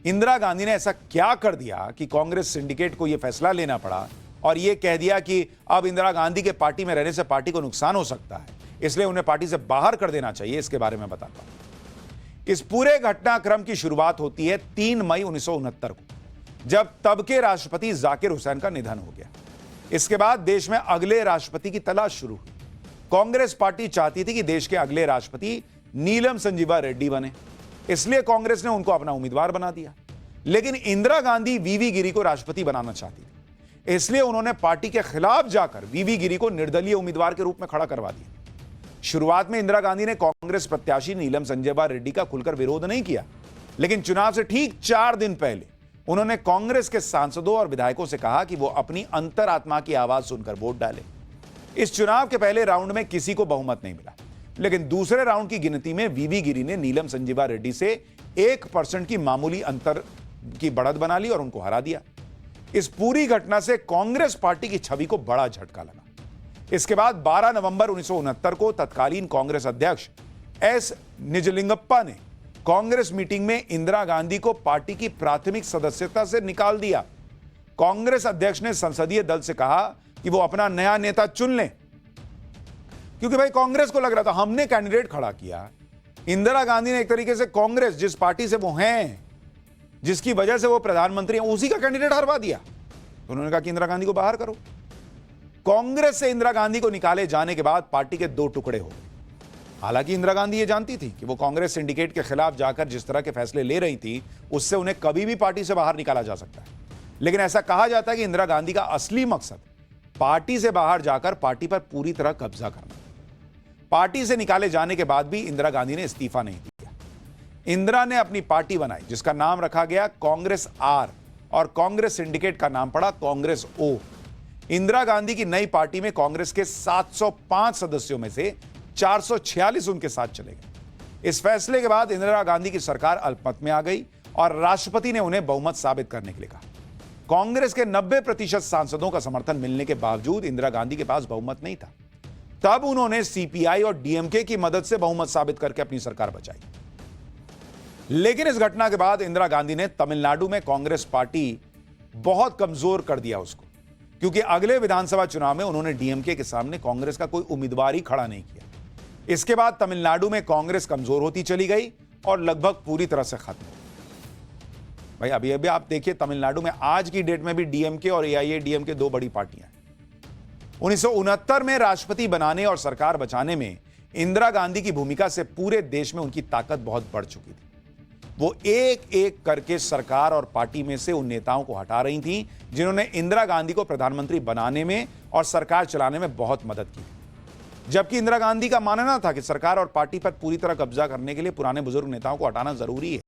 इंदिरा गांधी ने ऐसा क्या कर दिया कि कांग्रेस सिंडिकेट को यह फैसला लेना पड़ा और यह कह दिया कि अब इंदिरा गांधी के पार्टी में रहने से पार्टी को नुकसान हो सकता है, इसलिए उन्हें पार्टी से बाहर कर देना चाहिए। इसके बारे में बताता हूं। इस पूरे घटनाक्रम की शुरुआत होती है 3 मई 1969 को, जब तब के राष्ट्रपति जाकिर हुसैन का निधन हो गया। इसके बाद देश में अगले राष्ट्रपति की तलाश शुरू हुई। कांग्रेस पार्टी चाहती थी कि देश के अगले राष्ट्रपति नीलम संजीवा रेड्डी बने, इसलिए कांग्रेस ने उनको अपना उम्मीदवार बना दिया। लेकिन इंदिरा गांधी वीवी गिरी को राष्ट्रपति बनाना चाहती थी, इसलिए उन्होंने पार्टी के खिलाफ जाकर वीवी गिरी को निर्दलीय उम्मीदवार के रूप में खड़ा करवा दिया। शुरुआत में इंदिरा गांधी ने कांग्रेस प्रत्याशी नीलम संजीवा रेड्डी का खुलकर विरोध नहीं किया, लेकिन चुनाव से ठीक 4 दिन पहले उन्होंने कांग्रेस के सांसदों और विधायकों से कहा कि वो अपनी अंतरात्मा की आवाज सुनकर वोट डालें। इस चुनाव के पहले राउंड में किसी को बहुमत नहीं मिला, लेकिन दूसरे राउंड की गिनती में वीवी गिरी ने नीलम संजीवा रेड्डी से 1% की मामूली अंतर की बढ़त बना ली और उनको हरा दिया। इस पूरी घटना से कांग्रेस पार्टी की छवि को बड़ा झटका लगा। इसके बाद 12 नवंबर 1969 को तत्कालीन कांग्रेस अध्यक्ष एस निजलिंगप्पा ने कांग्रेस मीटिंग में इंदिरा गांधी को पार्टी की प्राथमिक सदस्यता से निकाल दिया। कांग्रेस अध्यक्ष ने संसदीय दल से कहा कि वो अपना नया नेता चुन लें, क्योंकि भाई कांग्रेस को लग रहा था हमने कैंडिडेट खड़ा किया, इंदिरा गांधी ने एक तरीके से कांग्रेस जिस पार्टी से वो हैं, जिसकी वजह से वो प्रधानमंत्री हैं, उसी का कैंडिडेट हरवा दिया। तो उन्होंने कहा कि इंदिरा गांधी को बाहर करो। कांग्रेस से इंदिरा गांधी को निकाले जाने के बाद पार्टी के 2 टुकड़े हो गए। हालांकि इंदिरा गांधी ये जानती थी कि वो कांग्रेस सिंडिकेट के खिलाफ जाकर जिस तरह के फैसले ले रही थी, उससे उन्हें कभी भी पार्टी से बाहर निकाला जा सकता है। लेकिन ऐसा कहा जाता है कि इंदिरा गांधी का असली मकसद पार्टी से बाहर जाकर पार्टी पर पूरी तरह कब्जा करना। पार्टी से निकाले जाने के बाद भी इंदिरा गांधी ने इस्तीफा नहीं दिया। इंदिरा ने अपनी पार्टी बनाई जिसका नाम रखा गया कांग्रेस आर और कांग्रेस सिंडिकेट का नाम पड़ा कांग्रेस ओ। इंदिरा गांधी की नई पार्टी में कांग्रेस के 705 सदस्यों में से 446 उनके साथ चले गए। इस फैसले के बाद इंदिरा गांधी की सरकार अल्पमत में आ गई और राष्ट्रपति ने उन्हें बहुमत साबित करने के लिए कहा। कांग्रेस के 90% सांसदों का समर्थन मिलने के बावजूद इंदिरा गांधी के पास बहुमत नहीं था। तब उन्होंने सीपीआई और डीएमके की मदद से बहुमत साबित करके अपनी सरकार बचाई। लेकिन इस घटना के बाद इंदिरा गांधी ने तमिलनाडु में कांग्रेस पार्टी बहुत कमजोर कर दिया उसको, क्योंकि अगले विधानसभा चुनाव में उन्होंने डीएमके के सामने कांग्रेस का कोई उम्मीदवार ही खड़ा नहीं किया। इसके बाद तमिलनाडु में कांग्रेस कमजोर होती चली गई और लगभग पूरी तरह से खत्म हो गई। भाई अभी आप देखिए, तमिलनाडु में आज की डेट में भी डीएमके और एआईएडीएमके दो बड़ी पार्टियां हैं। 1969 में राष्ट्रपति बनाने और सरकार बचाने में इंदिरा गांधी की भूमिका से पूरे देश में उनकी ताकत बहुत बढ़ चुकी थी। वो एक एक करके सरकार और पार्टी में से उन नेताओं को हटा रही थी जिन्होंने इंदिरा गांधी को प्रधानमंत्री बनाने में और सरकार चलाने में बहुत मदद की। जबकि इंदिरा गांधी का मानना था कि सरकार और पार्टी पर पूरी तरह कब्जा करने के लिए पुराने बुजुर्ग नेताओं को हटाना जरूरी है।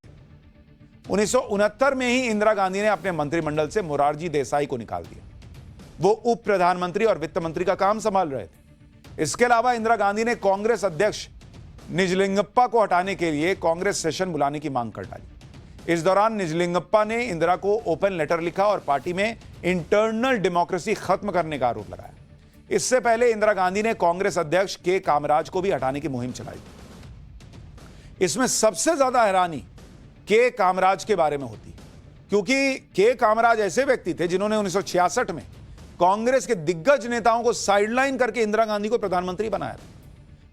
1969 में ही इंदिरा गांधी ने अपने मंत्रिमंडल से मोरारजी देसाई को निकाल दिया। वो उप प्रधानमंत्री और वित्त मंत्री का काम संभाल रहे थे। इसके अलावा इंदिरा गांधी ने कांग्रेस अध्यक्ष निजलिंगप्पा को हटाने के लिए कांग्रेस सेशन बुलाने की मांग कर डाली। इस दौरान निजलिंगप्पा ने इंदिरा को ओपन लेटर लिखा और पार्टी में इंटरनल डेमोक्रेसी खत्म करने का आरोप लगाया। इससे पहले इंदिरा गांधी ने कांग्रेस अध्यक्ष के कामराज को भी हटाने की मुहिम चलाई। इसमें सबसे ज्यादा हैरानी के कामराज के बारे में होती, क्योंकि के कामराज ऐसे व्यक्ति थे जिन्होंने 1966 में कांग्रेस के दिग्गज नेताओं को साइडलाइन करके इंदिरा गांधी को प्रधानमंत्री बनाया था।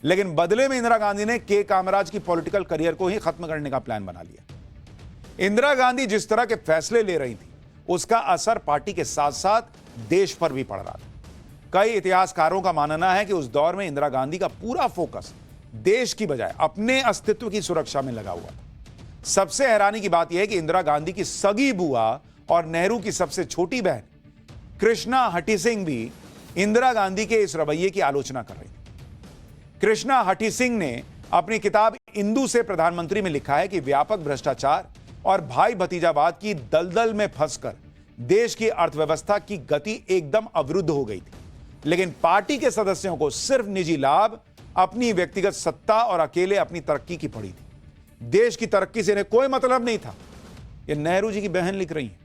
लेकिन बदले में इंदिरा गांधी ने के कामराज की पॉलिटिकल करियर को ही खत्म करने का प्लान बना लिया। इंदिरा गांधी जिस तरह के फैसले ले रही थी उसका असर पार्टी के साथ साथ देश पर भी पड़ रहा था। कई इतिहासकारों का मानना है कि उस दौर में इंदिरा गांधी का पूरा फोकस देश की बजाय अपने अस्तित्व की सुरक्षा में लगा हुआ था। सबसे हैरानी की बात यह है कि इंदिरा गांधी की सगी बुआ और नेहरू की सबसे छोटी बहन कृष्णा हठी सिंह भी इंदिरा गांधी के इस रवैये की आलोचना कर रही थी। कृष्णा हठी सिंह ने अपनी किताब इंदू से प्रधानमंत्री में लिखा है कि व्यापक भ्रष्टाचार और भाई भतीजावाद की दलदल में फंसकर देश की अर्थव्यवस्था की गति एकदम अवरुद्ध हो गई थी। लेकिन पार्टी के सदस्यों को सिर्फ निजी लाभ, अपनी व्यक्तिगत सत्ता और अकेले अपनी तरक्की की पड़ी थी। देश की तरक्की से इन्हें कोई मतलब नहीं था। यह नेहरू जी की बहन लिख रही है।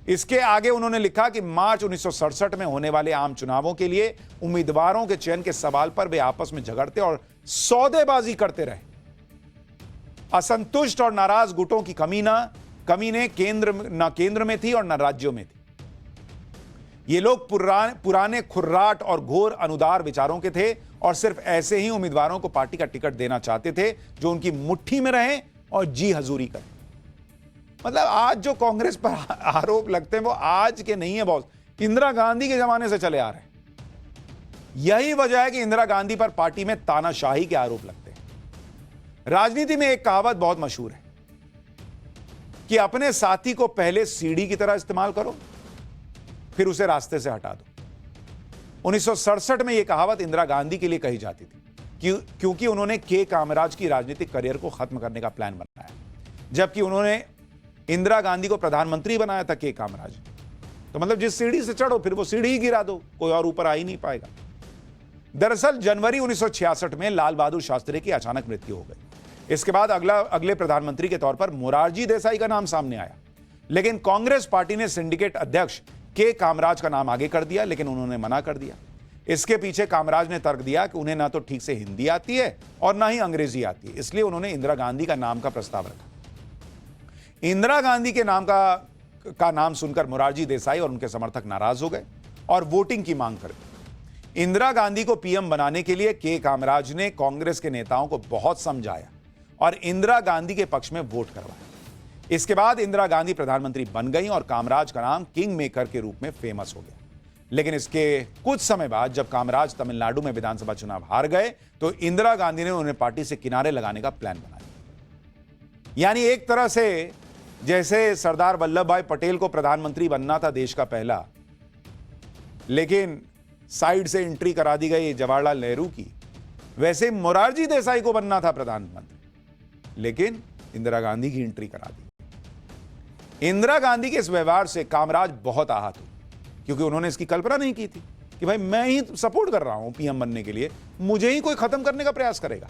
इसके आगे उन्होंने लिखा कि मार्च 1967 में होने वाले आम चुनावों के लिए उम्मीदवारों के चयन के सवाल पर वे आपस में झगड़ते और सौदेबाजी करते रहे। असंतुष्ट और नाराज गुटों की कमी ने केंद्र में थी और न राज्यों में थी। ये लोग पुराने खुर्राट और घोर अनुदार विचारों के थे और सिर्फ ऐसे ही उम्मीदवारों को पार्टी का टिकट देना चाहते थे जो उनकी मुट्ठी में रहें और जी हजूरी करें। मतलब आज जो कांग्रेस पर आरोप लगते हैं वो आज के नहीं है बॉस, इंदिरा गांधी के जमाने से चले आ रहे हैं। यही वजह है कि इंदिरा गांधी पर पार्टी में तानाशाही के आरोप लगते हैं। राजनीति में एक कहावत बहुत मशहूर है कि अपने साथी को पहले सीढ़ी की तरह इस्तेमाल करो, फिर उसे रास्ते से हटा दो। 1967 में यह कहावत इंदिरा गांधी के लिए कही जाती थी क्योंकि उन्होंने के कामराज की राजनीतिक करियर को खत्म करने का प्लान बनाया, जबकि उन्होंने इंदिरा गांधी को प्रधानमंत्री बनाया था के कामराज। तो मतलब जिस सीढ़ी से चढ़ो फिर वो सीढ़ी ही गिरा दो, कोई और ऊपर आ ही नहीं पाएगा। दरअसल जनवरी 1966 में लाल बहादुर शास्त्री की अचानक मृत्यु हो गई। इसके बाद अगले प्रधानमंत्री के तौर पर मोरारजी देसाई का नाम सामने आया, लेकिन कांग्रेस पार्टी ने सिंडिकेट अध्यक्ष के कामराज का नाम आगे कर दिया, लेकिन उन्होंने मना कर दिया। इसके पीछे कामराज ने तर्क दिया कि उन्हें ना तो ठीक से हिंदी आती है और ना ही अंग्रेजी आती है, इसलिए उन्होंने इंदिरा गांधी का नाम का प्रस्ताव रखा। इंदिरा गांधी के नाम का नाम सुनकर मोरारजी देसाई और उनके समर्थक नाराज हो गए और वोटिंग की मांग कर दी। इंदिरा गांधी को पीएम बनाने के लिए के कामराज ने कांग्रेस के नेताओं को बहुत समझाया और इंदिरा गांधी के पक्ष में वोट करवाया। इसके बाद इंदिरा गांधी प्रधानमंत्री बन गई और कामराज का नाम किंग मेकर के रूप में फेमस हो गया। लेकिन इसके कुछ समय बाद जब कामराज तमिलनाडु में विधानसभा चुनाव हार गए तो इंदिरा गांधी ने उन्हें पार्टी से किनारे लगाने का प्लान बना लिया। यानी एक तरह से जैसे सरदार वल्लभ भाई पटेल को प्रधानमंत्री बनना था देश का पहला, लेकिन साइड से एंट्री करा दी गई जवाहरलाल नेहरू की, वैसे मोरारजी देसाई को बनना था प्रधानमंत्री, लेकिन इंदिरा गांधी की एंट्री करा दी। इंदिरा गांधी के इस व्यवहार से कामराज बहुत आहत हुए, क्योंकि उन्होंने इसकी कल्पना नहीं की थी कि भाई मैं ही सपोर्ट कर रहा हूं पीएम बनने के लिए, मुझे ही कोई खत्म करने का प्रयास करेगा।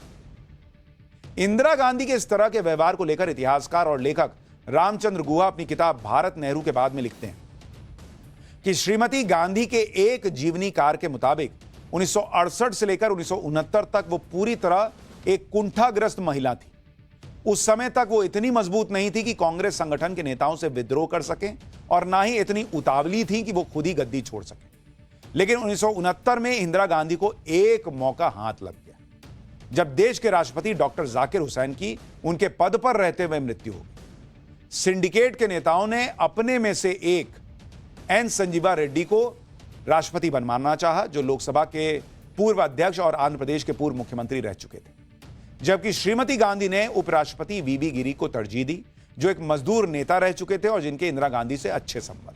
इंदिरा गांधी के इस तरह के व्यवहार को लेकर इतिहासकार और लेखक रामचंद्र गुहा अपनी किताब भारत नेहरू के बाद में लिखते हैं कि श्रीमती गांधी के एक जीवनी कार के मुताबिक 1968 से लेकर 1969 तक वो पूरी तरह एक कुंठाग्रस्त महिला थी। उस समय तक वो इतनी मजबूत नहीं थी कि कांग्रेस संगठन के नेताओं से विद्रोह कर सके, और ना ही इतनी उतावली थी कि वो खुद ही गद्दी छोड़ सके। लेकिन 1969 में इंदिरा गांधी को एक मौका हाथ लग गया, जब देश के राष्ट्रपति डॉक्टर जाकिर हुसैन की उनके पद पर रहते हुए मृत्यु हो गई। सिंडिकेट के नेताओं ने अपने में से एक एन संजीवा रेड्डी को राष्ट्रपति बनवाना चाहा, जो लोकसभा के पूर्व अध्यक्ष और आंध्र प्रदेश के पूर्व मुख्यमंत्री रह चुके थे, जबकि श्रीमती गांधी ने उपराष्ट्रपति वीबी गिरी को तरजीह दी, जो एक मजदूर नेता रह चुके थे और जिनके इंदिरा गांधी से अच्छे संबंध।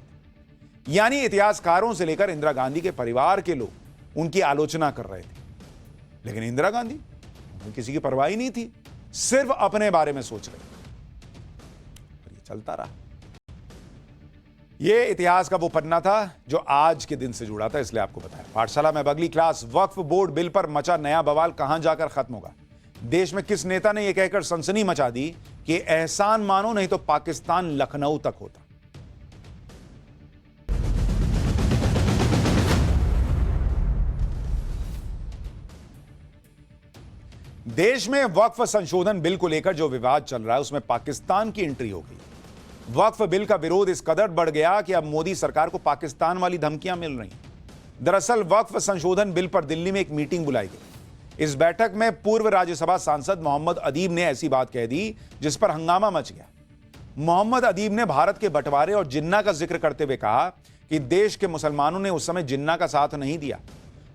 यानी इतिहासकारों से लेकर इंदिरा गांधी के परिवार के लोग उनकी आलोचना कर रहे थे, लेकिन इंदिरा गांधी किसी की परवाह ही नहीं थी, सिर्फ अपने बारे में सोच रहे थे। ये चलता रहा। ये इतिहास का वो पन्ना था जो आज के दिन से जुड़ा था, इसलिए आपको बताया। पाठशाला में अब अगली क्लास, वक्फ बोर्ड बिल पर मचा नया बवाल कहां जाकर खत्म होगा। देश में किस नेता ने यह कहकर सनसनी मचा दी कि एहसान मानो नहीं तो पाकिस्तान लखनऊ तक होता। देश में वक्फ संशोधन बिल को लेकर जो विवाद चल रहा है, उसमें पाकिस्तान की एंट्री हो गई। वक्फ बिल का विरोध इस कदर बढ़ गया कि अब मोदी सरकार को पाकिस्तान वाली धमकियां मिल रही। दरअसल वक्फ संशोधन बिल पर दिल्ली में एक मीटिंग बुलाई गई। इस बैठक में पूर्व राज्यसभा सांसद मोहम्मद अदीब ने ऐसी बात कह दी जिस पर हंगामा मच गया। मोहम्मद अदीब ने भारत के बंटवारे और जिन्ना का जिक्र करते हुए कहा कि देश के मुसलमानों ने उस समय जिन्ना का साथ नहीं दिया।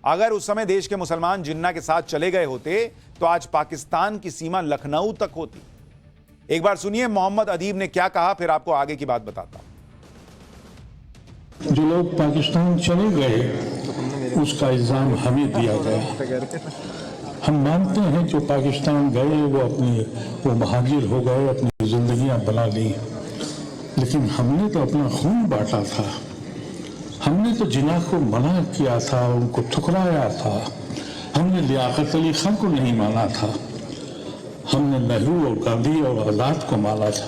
अगर उस समय देश के मुसलमान जिन्ना के साथ चले गए होते तो आज पाकिस्तान की सीमा लखनऊ तक होती। एक बार सुनिए मोहम्मद अदीब ने क्या कहा, फिर आपको आगे की बात बताता हूं। जो लोग पाकिस्तान चले गए उसका इल्जाम हमें दिया गया। हम मानते हैं जो पाकिस्तान गए वो महाजिर हो गए, अपनी जिंदगियां बना ली, लेकिन हमने तो अपना खून बांटा था। हमने तो जिन्ना को मना किया था, उनको ठुकराया था। हमने लियाकत अली खान को नहीं माना था। हमने नेहरू और गांधी और आजाद को माना था,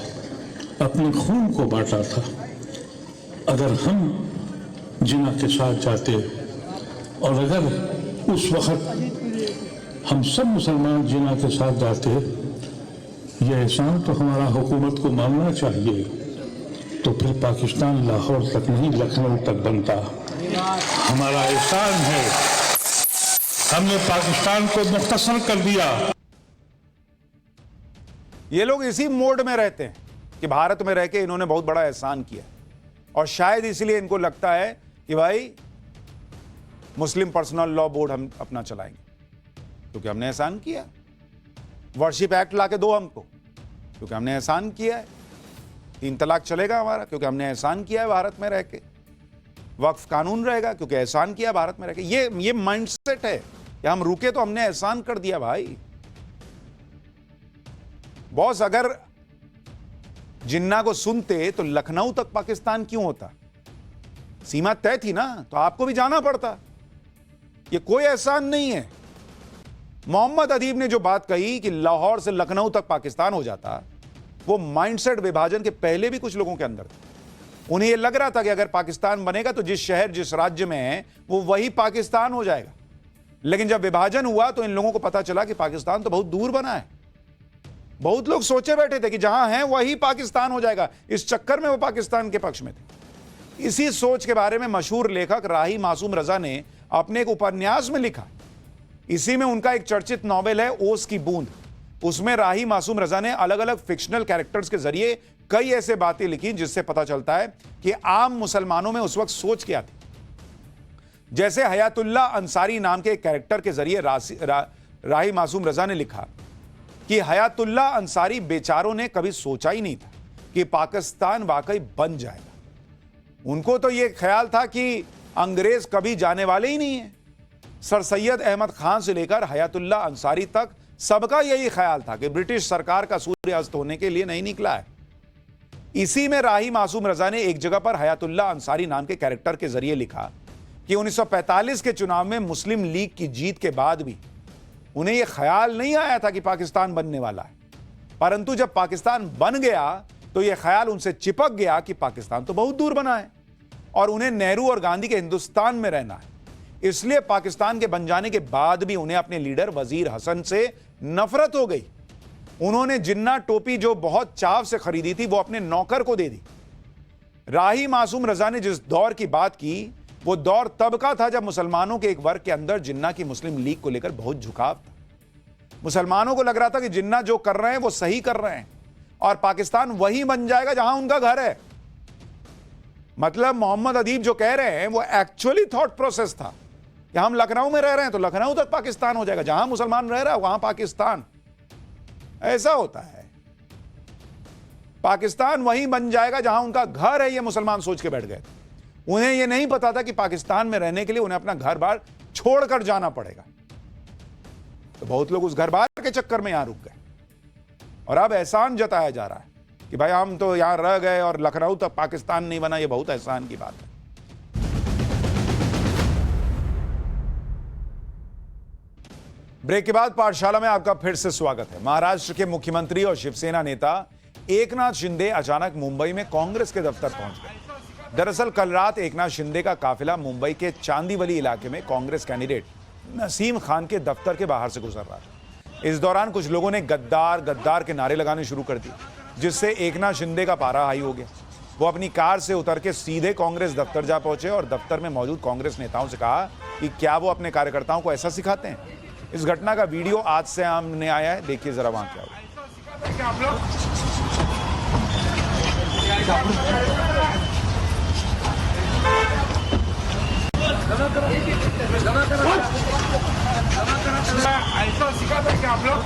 अपने खून को बांटा था। अगर हम जिन्ना के साथ जाते और अगर उस वक्त हम सब मुसलमान जिन्ना के साथ जाते, यह एहसान तो हमारा हुकूमत को मानना चाहिए, तो फिर पाकिस्तान लाहौर तक नहीं लखनऊ तक बनता। हमारा एहसान है, हमने पाकिस्तान को मुख्तसर कर दिया। ये लोग इसी मोड में रहते हैं कि भारत में रह के इन्होंने बहुत बड़ा एहसान किया, और शायद इसलिए इनको लगता है कि भाई मुस्लिम पर्सनल लॉ बोर्ड हम अपना चलाएंगे क्योंकि हमने एहसान किया। वर्शिप एक्ट लाके दो हमको क्योंकि हमने एहसान किया है। 3 तलाक चलेगा हमारा क्योंकि हमने एहसान किया है भारत में रह के। वक्फ कानून रहेगा क्योंकि एहसान किया भारत में रह के। ये माइंडसेट है कि हम रुके तो हमने एहसान कर दिया। भाई बॉस, अगर जिन्ना को सुनते तो लखनऊ तक पाकिस्तान क्यों होता? सीमा तय थी ना, तो आपको भी जाना पड़ता। ये कोई एहसान नहीं है। मोहम्मद अदीब ने जो बात कही कि लाहौर से लखनऊ तक पाकिस्तान हो जाता, वो माइंडसेट विभाजन के पहले भी कुछ लोगों के अंदर था। उन्हें यह लग रहा था कि अगर पाकिस्तान बनेगा तो जिस शहर जिस राज्य में है वो वही पाकिस्तान हो जाएगा। लेकिन जब विभाजन हुआ तो इन लोगों को पता चला कि पाकिस्तान तो बहुत दूर बना है। बहुत लोग सोचे बैठे थे कि जहां है वही पाकिस्तान हो जाएगा। इस चक्कर में वो पाकिस्तान के पक्ष में थे। इसी सोच के बारे में मशहूर लेखक राही मासूम रजा ने अपने एक उपन्यास में लिखा। इसी में उनका एक चर्चित नॉवेल है ओस की बूंद। उसमें राही मासूम रजा ने अलग अलग फिक्शनल कैरेक्टर्स के जरिए कई ऐसे बातें लिखी जिससे पता चलता है कि आम मुसलमानों में उस वक्त सोच क्या थी। जैसे हयातुल्ला अंसारी नाम के एक कैरेक्टर के जरिए राही मासूम रजा ने लिखा कि हयातुल्ला अंसारी बेचारों ने कभी सोचा ही नहीं था कि पाकिस्तान वाकई बन जाएगा। उनको तो यह ख्याल था कि अंग्रेज कभी जाने वाले ही नहीं है। सर सैयद अहमद खान से लेकर हयातुल्ला अंसारी तक सबका यही ख्याल था कि ब्रिटिश सरकार का सूर्य अस्त होने के लिए नहीं निकला है। इसी में राही मासूम रजा ने एक जगह पर हयातुल्ला अंसारी नाम के कैरेक्टर के जरिए लिखा कि 1945 के चुनाव में मुस्लिम लीग की जीत के बाद भी उन्हें यह ख्याल नहीं आया था कि पाकिस्तान बनने वाला है, परंतु जब पाकिस्तान बन गया तो यह ख्याल उनसे चिपक गया कि पाकिस्तान तो बहुत दूर बना है और उन्हें नेहरू और गांधी के हिंदुस्तान में रहना है। इसलिए पाकिस्तान के बन जाने के बाद भी उन्हें अपने लीडर वजीर हसन से नफरत हो गई। उन्होंने जिन्ना टोपी जो बहुत चाव से खरीदी थी वो अपने नौकर को दे दी। राही मासूम रजा ने जिस दौर की बात की वो दौर तब का था जब मुसलमानों के एक वर्ग के अंदर जिन्ना की मुस्लिम लीग को लेकर बहुत झुकाव था। मुसलमानों को लग रहा था कि जिन्ना जो कर रहे हैं वो सही कर रहे हैं और पाकिस्तान वही बन जाएगा जहां उनका घर है। मतलब मोहम्मद अदीब जो कह रहे हैं वो एक्चुअली थॉट प्रोसेस था कि हम लखनऊ में रह रहे हैं तो लखनऊ तक पाकिस्तान हो जाएगा, जहां मुसलमान रह रहा है वहां पाकिस्तान। ऐसा होता है, पाकिस्तान वही बन जाएगा जहां उनका घर है, ये मुसलमान सोच के बैठ गए। उन्हें यह नहीं पता था कि पाकिस्तान में रहने के लिए उन्हें अपना घर बार छोड़कर जाना पड़ेगा। तो बहुत लोग उस घर बार के चक्कर में यहां रुक गए और अब एहसान जताया जा रहा है कि भाई हम तो यहां रह गए और लखनऊ तक पाकिस्तान नहीं बना। यह बहुत एहसान की बात है। ब्रेक के बाद पाठशाला में आपका फिर से स्वागत है। महाराष्ट्र के मुख्यमंत्री और शिवसेना नेता एकनाथ शिंदे अचानक मुंबई में कांग्रेस के दफ्तर पहुंच गए। दरअसल कल रात एकनाथ शिंदे का काफिला मुंबई के चांदीवली इलाके में कांग्रेस कैंडिडेट नसीम खान के दफ्तर के बाहर से गुजर रहा था। इस दौरान कुछ लोगों ने गद्दार गद्दार के नारे लगाने शुरू कर दिए, जिससे एकनाथ शिंदे का पारा हाई हो गया। वो अपनी कार से उतर के सीधे कांग्रेस दफ्तर जा पहुंचे और दफ्तर में मौजूद कांग्रेस नेताओं से कहा कि क्या वो अपने कार्यकर्ताओं को ऐसा सिखाते हैं। इस घटना का वीडियो आज से सामने आया है, देखिए जरा वहां क्या हुआ। ऐसा सिखाते हैं क्या आप लोग?